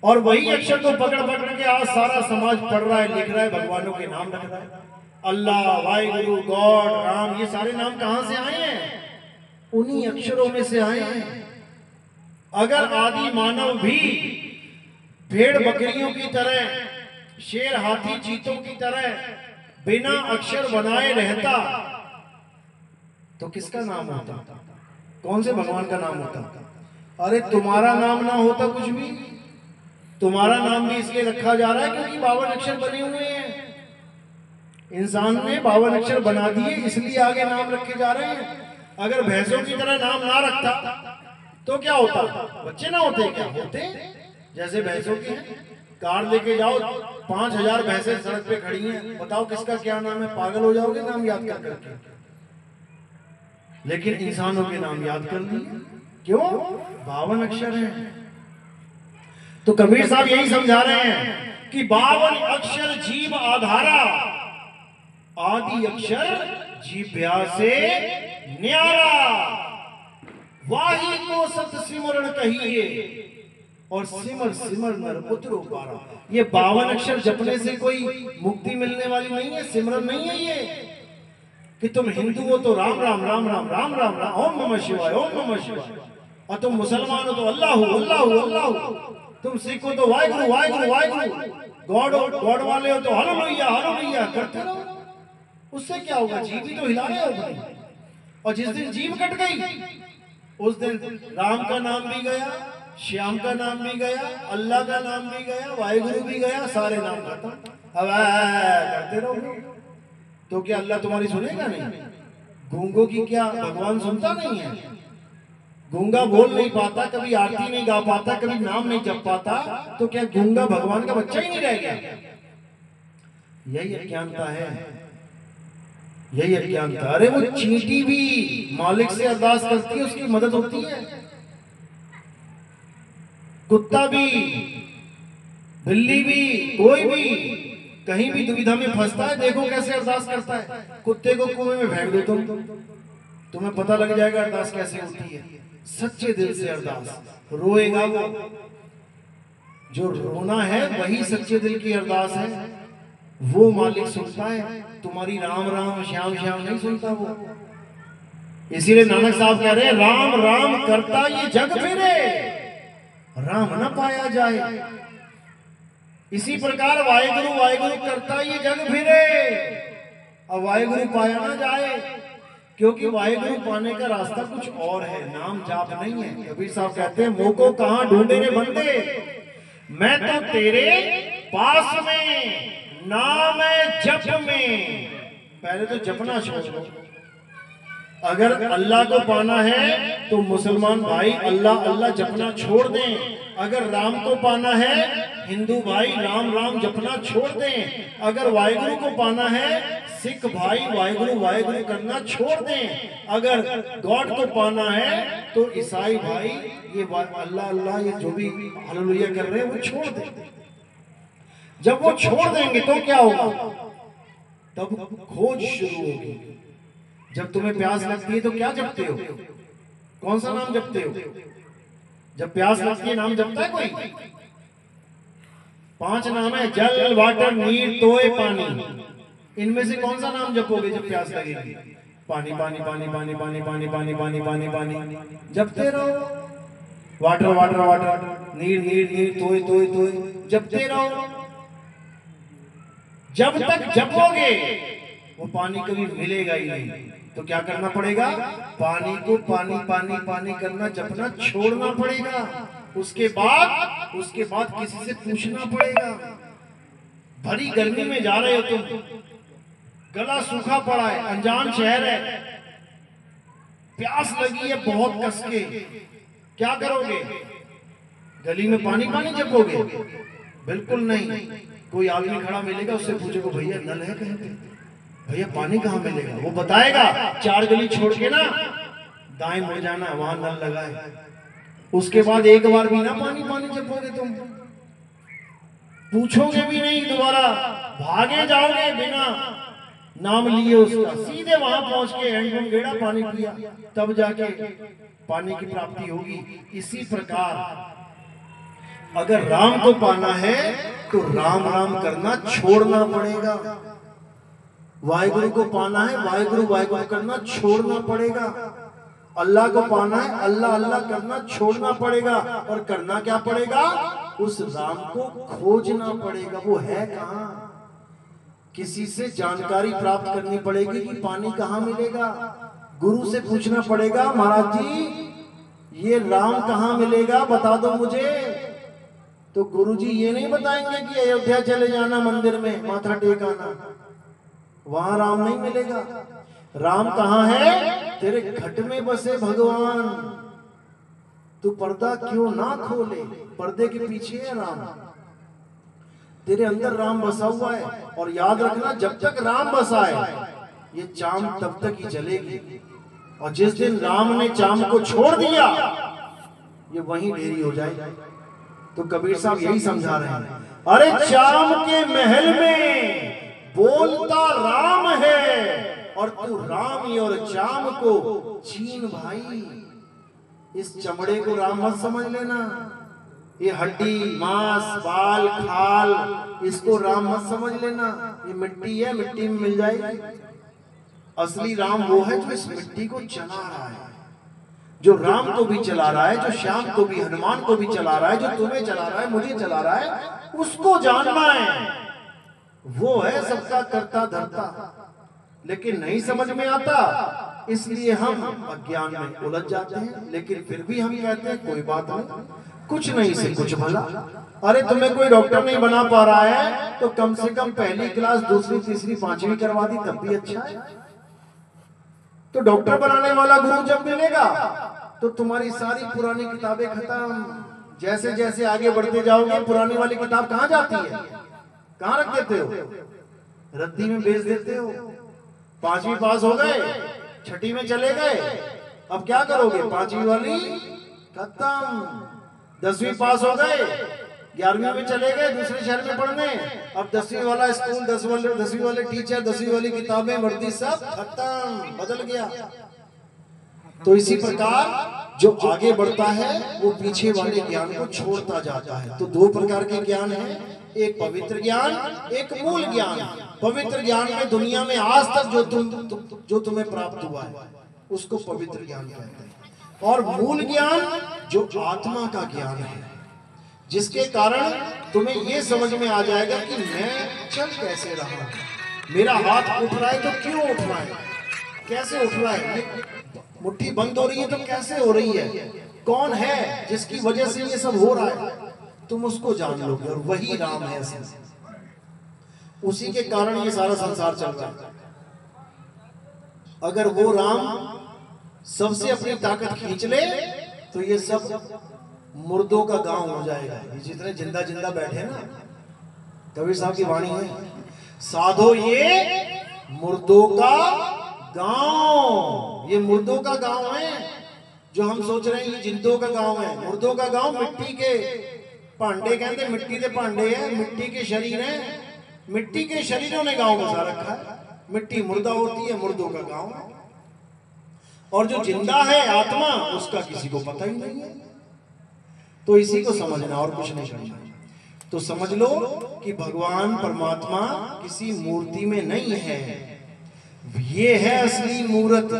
A: और वही अक्षर को पकड़ पकड़ के आज सारा समाज पढ़ रहा है, लिख रहा है, भगवानों के नाम रख रहा है। अल्लाह, वाहिगुरु, गॉड, राम, ये सारे नाम कहां से आए हैं? उन्हीं अक्षरों में से आए हैं। अगर आदि मानव भी भेड़ बकरियों की तरह, शेर हाथी चीतों की तरह बिना अक्षर बनाए रहता, तो किसका नाम होता? कौन से भगवान का नाम होता? अरे तुम्हारा नाम ना होता कुछ भी। तुम्हारा नाम भी इसलिए रखा जा रहा है क्योंकि 52 अक्षर बने हुए हैं। इंसान ने 52 अक्षर बना दिए, इसलिए आगे नाम रखे जा रहे हैं। अगर भैंसों की तरह नाम ना रखता तो क्या होता? बच्चे ना होते? क्या होते? जैसे भैंसों के हैं, कार लेके जाओ, 5000 भैंसें सड़क पे खड़ी हैं, बताओ किसका क्या नाम है? पागल हो जाओगे नाम याद कर करके। लेकिन इंसानों के नाम याद कर लिए, क्यों? 52 अक्षर हैं। तो कबीर साहब यही समझा रहे हैं कि 52 अक्षर जीव आधारा, आदि अक्षर जीव्या से न्यारा, वाही को सत सिमरण कहिए, और सिमर सिमर नर पुत्र पारा। ये 52 अक्षर जपने से कोई मुक्ति मिलने वाली नहीं है, सिमरन नहीं है ये कि तुम हिंदू हो तो राम राम राम राम राम राम राम, ओम नमः शिवाय ओम नमः शिवाय, और तुम मुसलमान हो तो अल्लाह अल्लाह अल्लाह, तुम सिख हो तो वाहिगुरु वाहिगुरु वाहिगुरु, गॉड वाले हो तो हालेलुया हालेलुया करते रहो। उससे क्या होगा? जीव भी तो हिला रहे हो भाई। और जिस दिन जीव कट गई, उस दिन राम का नाम भी गया, श्याम का नाम भी गया, अल्लाह का नाम भी गया, वाहिगुरु भी गया, सारे नाम खत्म। अब करते रहो तो क्या अल्लाह तुम्हारी सुनेगा? नहीं। गूंगों की क्या भगवान सुनता नहीं है? गूंगा बोल नहीं पाता, कभी आरती नहीं गा पाता, कभी नाम नहीं जप पाता, तो क्या गूंगा भगवान का बच्चा ही नहीं रह गया? यही अज्ञानता है, यही अज्ञानता। अरे वो चींटी भी मालिक से अरदास करती है, उसकी मदद होती है। कुत्ता भी, बिल्ली भी, कोई भी कहीं भी दुविधा में फंसता है, देखो कैसे अरदास करता है। कुत्ते को कुएं में फेंक दो तुम्हें पता लग जाएगा अरदास कैसे होती है। सच्चे दिल से अरदास, रोएगा वो, जो रोना है वही सच्चे दिल की अरदास है, वो मालिक सुनता है। तुम्हारी राम राम श्याम श्याम नहीं सुनता वो। इसीलिए नानक साहब कह रहे हैं, राम राम करता ये जग फिरे, राम न पाया जाए। इसी प्रकार वाहिगुरु वाहिगुरु करता ये जग फिरे, अब वाहिगुरु पाया ना जाए, क्योंकि वाहिगुरु पाने का रास्ता कुछ और है, नाम जाप नहीं है। कबीर साहब कहते हैं, मोह को कहां ढूंढे रे बंदे, मैं तो तेरे पास में, नाम है जप में। पहले तो जपना छोड़ दो, अगर अल्लाह को पाना है तो मुसलमान भाई अल्लाह अल्लाह जपना छोड़ दें। अगर राम को पाना है हिंदू भाई राम राम जपना छोड़ दें। अगर वाहिगुरु को पाना है सिख भाई वाहिगुरु करना छोड़ दें। अगर गॉड को पाना है तो ईसाई भाई ये अल्लाह अल्लाह ये जो भी हालेलुया कर रहे हैं वो छोड़ दें। जब वो छोड़ देंगे तो क्या होगा? तब खोज शुरू होगी। जब तुम्हें प्यास लगती है तो क्या जपते हो? कौन सा नाम जपते हो? जब प्यास लगती है नाम जपता है कोई? 5 नाम है, जल वाटर नीर तोय पानी। इनमें से कौन सा नाम जपोगे जब प्यास लगेगी? पानी पानी पानी पानी पानी पानी पानी पानी पानी पानी जपते रहो। वाटर वाटर वाटर, नीर नीर नीर, तोय तोय तोय, जपते रहो। जब तक जपोगे वो पानी कभी मिलेगा ही नहीं। तो क्या करना पड़ेगा? पानी को पानी पानी पानी करना, जपना छोड़ना पड़ेगा। उसके बाद किसी से पूछना पड़ेगा। भरी गर्मी में जा रहे हो तुम, गला सूखा पड़ा है, अनजान शहर है, प्यास लगी है बहुत कस के, क्या करोगे? गली में पानी पानी जपोगे? बिल्कुल नहीं। कोई आदमी खड़ा मिलेगा, उससे पूछोगे भैया नल है कहीं पे? भैया पानी कहाँ मिलेगा? वो बताएगा 4 गली छोड़ के ना दाएं मुड़ जाना, वहां नल लगा है। उसके बाद एक बार भी ना पानी पानी जपोगे तुम, पूछोगे भी नहीं दोबारा, भागे जाओगे बिना नाम लिए उसका, सीधे वहां पहुंच के हैंडपंप गेड़ा पानी पिया, तब जाके पानी की प्राप्ति होगी। इसी प्रकार अगर राम को पाना है तो राम राम करना छोड़ना पड़ेगा। वाहिगुरु को पाना है वाहिगुरु करना छोड़ना पड़ेगा। अल्लाह को पाना है अल्लाह अल्लाह करना छोड़ना पड़ेगा। और करना क्या पड़ेगा? उस राम को खोजना पड़ेगा। वो है कहाँ? किसी से जानकारी प्राप्त करनी पड़ेगी कि पानी कहाँ मिलेगा। गुरु से पूछना पड़ेगा, महाराज जी ये राम कहाँ मिलेगा, बता दो मुझे। तो गुरु जी ये नहीं बताएंगे कि अयोध्या चले जाना, मंदिर में माथा टेकाना, वहां राम नहीं मिलेगा। राम कहाँ है? तेरे घट में बसे भगवान। तू पर्दा क्यों ना खोले, पर्दे के पीछे है राम। तेरे अंदर राम बसा हुआ है। और याद रखना, जब तक राम बसा है ये चाम तब तक ही जलेगी। और जिस दिन राम ने चाम को छोड़ दिया ये वहीं ढेरी हो जाएगी। तो कबीर साहब यही समझा रहे हैं, अरे चाम के महल में बोलता राम है और तू राम और चाम को चीन भाई। इस चमड़े को राम मत समझ लेना, ये हड्डी मांस बाल खाल इसको राम मत समझ लेना। ये मिट्टी है, मिट्टी में मिल जाएगी। असली राम वो है जो इस मिट्टी को चला रहा है, जो राम को भी चला रहा है, जो श्याम को भी, हनुमान को भी चला रहा है, जो तुम्हें चला रहा है, मुझे चला रहा है। उसको जानना है। वो है सबका करता धरता। लेकिन नहीं समझ में आता, इसलिए हम अज्ञान में उलझ जाते हैं। लेकिन फिर भी हम कहते हैं कोई बात नहीं, कुछ नहीं से कुछ भला। अरे तुम्हें कोई डॉक्टर नहीं बना पा रहा है तो कम से कम पहली क्लास दूसरी तीसरी पांचवी करवा दी तब भी अच्छा है। तो डॉक्टर बनाने वाला गुरु जब मिलेगा तो तुम्हारी सारी पुरानी किताबें खत्म। जैसे जैसे आगे बढ़ते जाओगे पुरानी वाली किताब कहाँ जाती है, कहाँ रख देते हो? रद्दी में बेच देते हो। 5वीं पास हो गए, 6ठी में चले गए, अब क्या करोगे? 5वीं वाली खत्म। 10वीं पास हो गए, 11वीं में चले गए दूसरे शहर में पढ़ने, अब 10वीं वाला स्कूल, 10वीं वाले टीचर, 10वीं वाली किताबें, वर्दी सब खत्म, बदल गया। तो इसी प्रकार जो आगे बढ़ता है वो पीछे वाले ज्ञान को छोड़ता जाता है। तो 2 प्रकार के ज्ञान है, एक पवित्र ज्ञान, एक मूल ज्ञान। पवित्र ज्ञान में दुनिया में आज तक जो तुम्हें प्राप्त हुआ है उसको पवित्र ज्ञान कहते हैं। और मूल ज्ञान जो आत्मा का ज्ञान है, जिसके कारण तुम्हें यह समझ में आ जाएगा कि मैं चल कैसे रहा हूं, मेरा हाथ उठ रहा है तो क्यों उठ रहा है, कैसे उठ रहा है, मुट्ठी बंद हो रही है तो कैसे हो रही है, कौन है जिसकी वजह से ये सब हो रहा है, तुम उसको जान लोगे। और वही राम है, उसी के कारण ये सारा संसार चल रहा है। अगर वो राम सबसे अपनी ताकत खींच ले तो ये सब मुर्दों का गांव हो जाएगा। ये जितने जिंदा जिंदा बैठे ना, कबीर साहब की वाणी है, साधो ये मुर्दों का गांव। ये मुर्दों का गांव है जो हम सोच रहे हैं ये जिंदों का गांव है। मुर्दों का गांव मिट्टी के भांडे, कहते मिट्टी के भांडे हैं, मिट्टी के शरीर हैं, मिट्टी के शरीरों ने गांव बसा रखा है। मिट्टी मुर्दा होती है, मुर्दों का गांव है। और जो जिंदा है आत्मा, उसका किसी को पता ही नहीं है। तो इसी को समझना और कुछ नहीं करना। तो समझ लो कि भगवान परमात्मा किसी मूर्ति में नहीं है। ये है असली मूर्त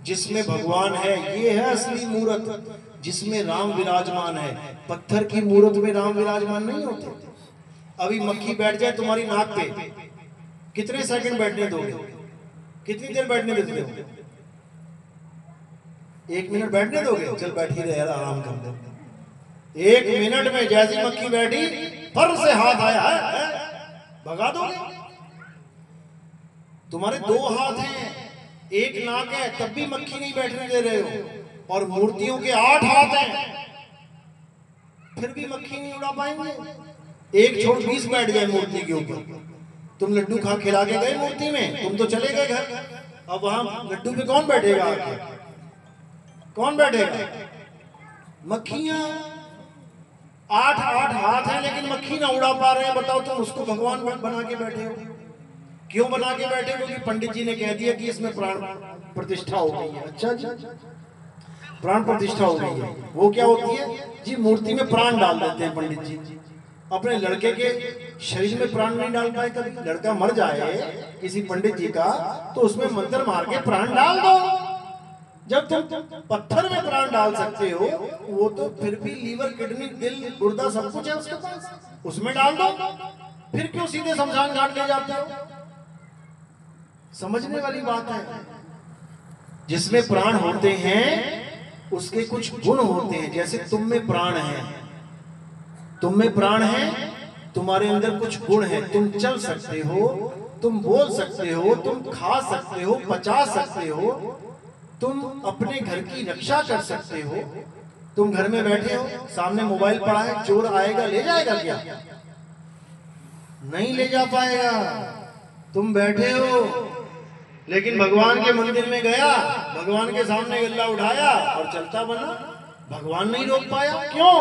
A: जिसमें भगवान है। ये है असली मूर्त जिसमें राम विराजमान है। पत्थर की मूर्त में राम विराजमान नहीं होते। अभी मक्खी बैठ जाए तुम्हारी नाक पे, कितने सेकंड बैठने दोगे? कितनी देर बैठने देते हो? 1 मिनट बैठने दोगे? चल बैठी रहे यार, आराम कर दो। 1 मिनट में जैसी मक्खी बैठी, फर से हाथ आया है, भगा दोगे? तुम्हारे 2 हाथ हैं, 1 नाक है, तब भी मक्खी नहीं बैठने दे रहे हो। और मूर्तियों के 8 हाथ हैं, फिर भी मक्खी नहीं उड़ा पाएंगे। 1 छोड़ 20 बैठ जाए मूर्ति के ऊपर। तुम लड्डू खा खिला के गए मूर्ति में, तुम तो चले गए घर। अब वहां लड्डू पे कौन बैठेगा आके? कौन बैठेगा? मक्खियां 8 हाथ हैं लेकिन मक्खी ना उड़ा पा रहे हैं। बताओ तुम उसको भगवान बना के बैठे हो। क्यों बना के बैठे? क्योंकि पंडित जी ने कह दिया कि इसमें प्राण प्रतिष्ठा हो गई है। अच्छा जी, प्राण प्रतिष्ठा हो गई है। वो क्या होती है जी? मूर्ति में प्राण डाल देते हैं पंडित जी। अपने लड़के के शरीर में प्राण नहीं डाल पाए। कभी लड़का मर जाए किसी पंडित जी का, तो उसमें मंत्र मार के प्राण डाल दो। जब तुम पत्थर में प्राण डाल सकते हो, वो तो फिर भी लीवर, किडनी, दिल, गुर्दा सब कुछ है उसके पास, उसमें डाल दो। फिर क्यों सीधे शमशान घाट ले जाते हो? समझने वाली बात है। जिसमें प्राण होते हैं उसके कुछ गुण होते हैं। जैसे तुम में प्राण है, तुम में प्राण है, तुम्हारे अंदर कुछ गुण है। तुम चल सकते हो, तुम बोल सकते हो, तुम खा सकते हो, पचा सकते हो, तुम अपने घर की रक्षा कर सकते हो। तुम घर में बैठे हो, सामने मोबाइल पड़ा है, चोर आएगा ले जाएगा क्या? नहीं ले जा पाएगा। तुम बैठे हो, लेकिन भगवान के मंदिर में गया, भगवान के सामने गल्ला उठाया और चलता बना, भगवान नहीं रोक पाया। क्यों?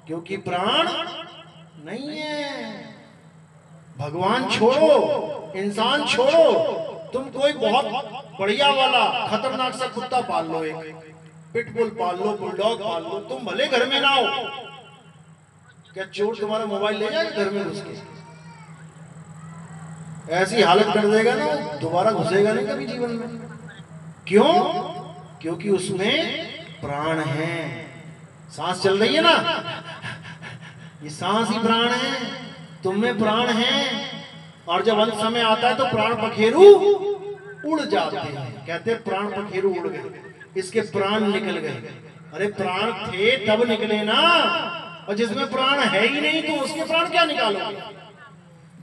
A: क्योंकि प्राण नहीं है। भगवान छोड़ो, इंसान छोड़ो, तुम कोई बहुत बढ़िया वाला खतरनाक सा कुत्ता पाल लो, एक पिटबुल पाल लो, बुलडॉग पाल लो, तुम भले घर में ना हो, क्या चोर तुम्हारा मोबाइल ले जाएगा घर में घुस के? ऐसी हालत कर देगा ना, दोबारा घुसेगा नहीं कभी जीवन में। क्यों? क्योंकि उसमें प्राण है। सांस चल रही है ना, ये सांस ही प्राण है। तुम में प्राण है। और जब अंत समय आता है तो प्राण पखेरु उड़ जाते हैं। कहते हैं प्राण पखेरु उड़ गए, इसके प्राण निकल गए। अरे प्राण थे तब निकले ना, और जिसमें प्राण है ही नहीं तो उसके प्राण क्या निकालोगे?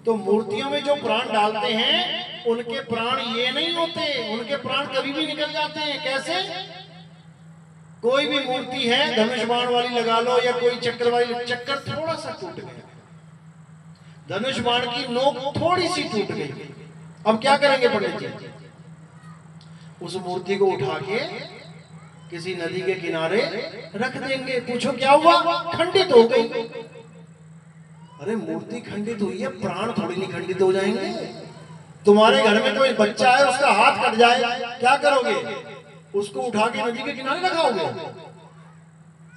A: तो मूर्तियों में जो प्राण डालते हैं उनके प्राण ये नहीं होते, उनके प्राण कभी भी निकल जाते हैं। कैसे? कोई भी मूर्ति है, धनुष बाण वाली लगा लो या कोई चक्र वाली, चक्कर थोड़ा सा टूट गया, धनुष बाण की नोक थोड़ी सी टूट गई। अब क्या करेंगे पंडित जी? उस मूर्ति को उठा के किसी नदी के किनारे रख देंगे। पूछो क्या हुआ? खंडित हो गई। अरे मूर्ति खंडित हुई है, प्राण थोड़ी नहीं खंडित हो जाएंगे। तुम्हारे घर में कोई बच्चा है, उसका हाथ कट जाए, क्या करोगे? उसको उठा के नदी के किनारे लगाओगे?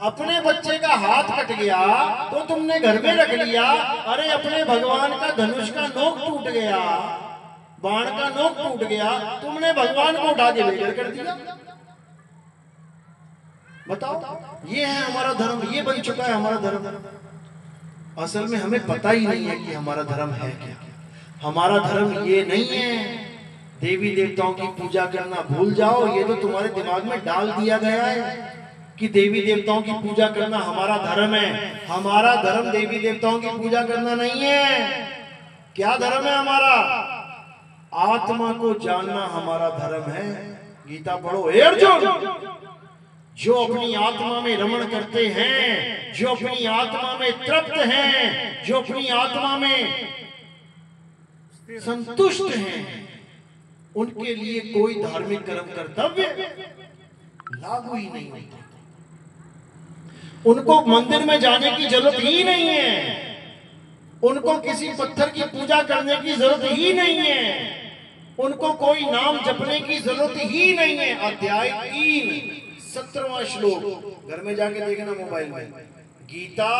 A: अपने बच्चे का हाथ कट गया तो तुमने घर में रख लिया। अरे अपने भगवान का धनुष का नोक टूट गया, बाण का नोक टूट गया, तुमने भगवान को उठा के बेघर कर दिया। बताओ, ये है हमारा धर्म, ये बन चुका है हमारा धर्म। असल में हमें पता ही नहीं है कि हमारा धर्म है क्या। हमारा धर्म ये नहीं है देवी देवताओं की पूजा करना, भूल जाओ। ये तो तुम्हारे दिमाग में डाल दिया गया है कि देवी देवताओं की पूजा करना हमारा धर्म है। हमारा धर्म देवी देवताओं की पूजा करना नहीं है। क्या धर्म है हमारा? आत्मा को जानना हमारा धर्म है। गीता पढ़ो। हे अर्जुन, जो अपनी आत्मा में रमण करते हैं, जो अपनी आत्मा में तृप्त हैं, जो अपनी आत्मा में संतुष्ट हैं, उनके लिए कोई धार्मिक कर्म कर्तव्य लागू ही नहीं होता। उनको मंदिर में जाने की जरूरत ही नहीं है, उनको किसी पत्थर की पूजा करने की जरूरत ही नहीं है, उनको कोई नाम जपने की जरूरत ही नहीं है। अध्याय 3 17वां श्लोक घर में जाके देखना मोबाइल में, गीता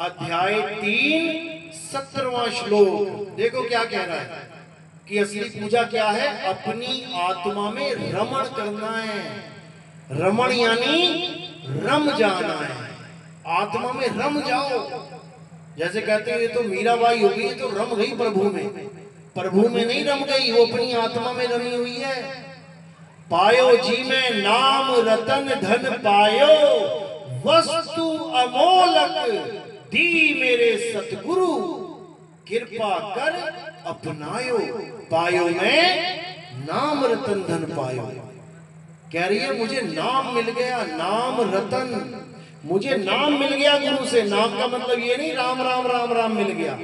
A: अध्याय 3 17वां श्लोक। देखो क्या कह रहा है कि असली पूजा क्या है? अपनी आत्मा में रमण करना है। रमण यानी रम जाना है, आत्मा में रम जाओ। जैसे कहते हैं ये तो मीराबाई हो गई, तो रम गई प्रभु में। प्रभु में नहीं रम गई, वो अपनी आत्मा में रमी हुई है। पायो जी में नाम रतन धन पायो, वस्तु अमोलक दी मेरे सतगुरु, कृपा कर अपनायो। पायो में नाम रतन धन पायो, कह रही है मुझे नाम मिल गया, नाम रतन, मुझे नाम मिल गया गुरु से। नाम का मतलब ये नहीं राम राम राम राम मिल गया,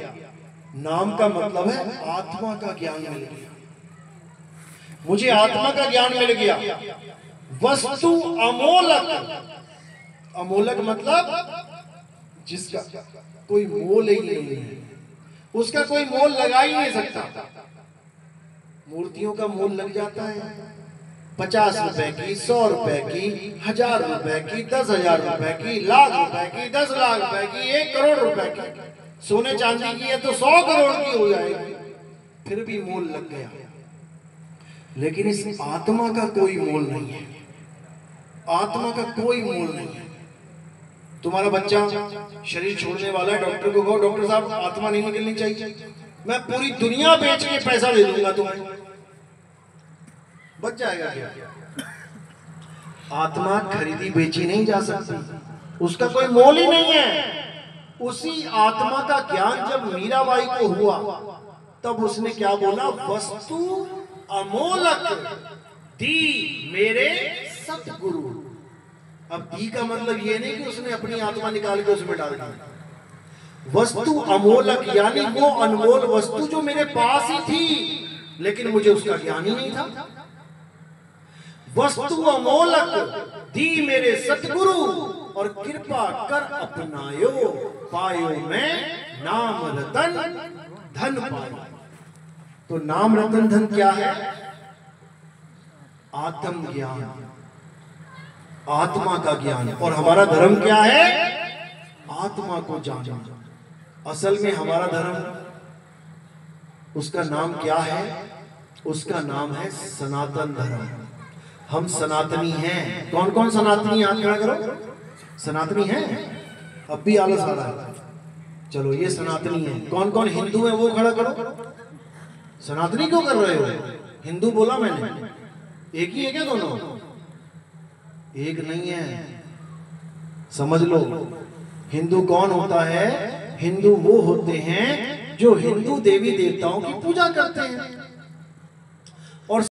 A: नाम का मतलब है आत्मा का ज्ञान मिल गया। मुझे आत्मा का ज्ञान मिल गया। वस्तु अमोलक, अमोलक मतलब जिसका कोई मोल ही नहीं है, उसका कोई मोल लगा ही नहीं सकता। मूर्तियों का मोल लग जाता है 50 रुपए की, 100 रुपए की, 1000 रुपए की, 10,000 रुपए की, लाख रुपए की, 10 लाख रुपए की, 1 करोड़ रुपए की। सोने चांदी की है तो 100 करोड़ की हो जाएगी, फिर भी मोल लग गया। लेकिन इस आत्मा का कोई मोल नहीं है, आत्मा का कोई मोल नहीं है। तुम्हारा बच्चा शरीर छोड़ने वाला है, डॉक्टर को कहो डॉक्टर साहब आत्मा नहीं निकलनी चाहिए, मैं पूरी दुनिया बेच के पैसा दे दूंगा तुम्हें, बच जाएगा क्या? आत्मा खरीदी बेची नहीं जा सकती, उसका कोई मोल ही नहीं है। उसी आत्मा का ज्ञान जब मीराबाई को हुआ तब उसने क्या बोला? वस्तु अमोलक दी मेरे सतगुरु। अब दी का मतलब ये नहीं कि उसने अपनी आत्मा निकाल के उसमें डाल दी। वस्तु अमोलक यानी वो अनमोल वस्तु जो मेरे पास ही थी, लेकिन मुझे उसका ज्ञान ही नहीं था। वस्तु अमोलक दी मेरे सतगुरु, और कृपा कर अपनायो। पायो मैं नाम रतन धन पायो। तो नाम रतन धन क्या है? आत्म ज्ञान, आत्मा का ज्ञान। और हमारा धर्म क्या है? आत्मा को जानना। असल में हमारा धर्म, उसका नाम क्या है? उसका नाम है सनातन धर्म। हम सनातनी हैं। कौन कौन सनातनी? हाथ खड़ा करो। सनातनी हैं? अब भी आलस आ रहा है। चलो ये सनातनी है। कौन कौन हिंदू है वो खड़ा करो। सनातनी क्यों कर रहे हो? हिंदू बोला मैंने। एक ही है क्या दोनों? एक नहीं है, समझ लो। हिंदू कौन होता है? हिंदू वो होते हैं जो हिंदू देवी देवताओं की पूजा करते हैं।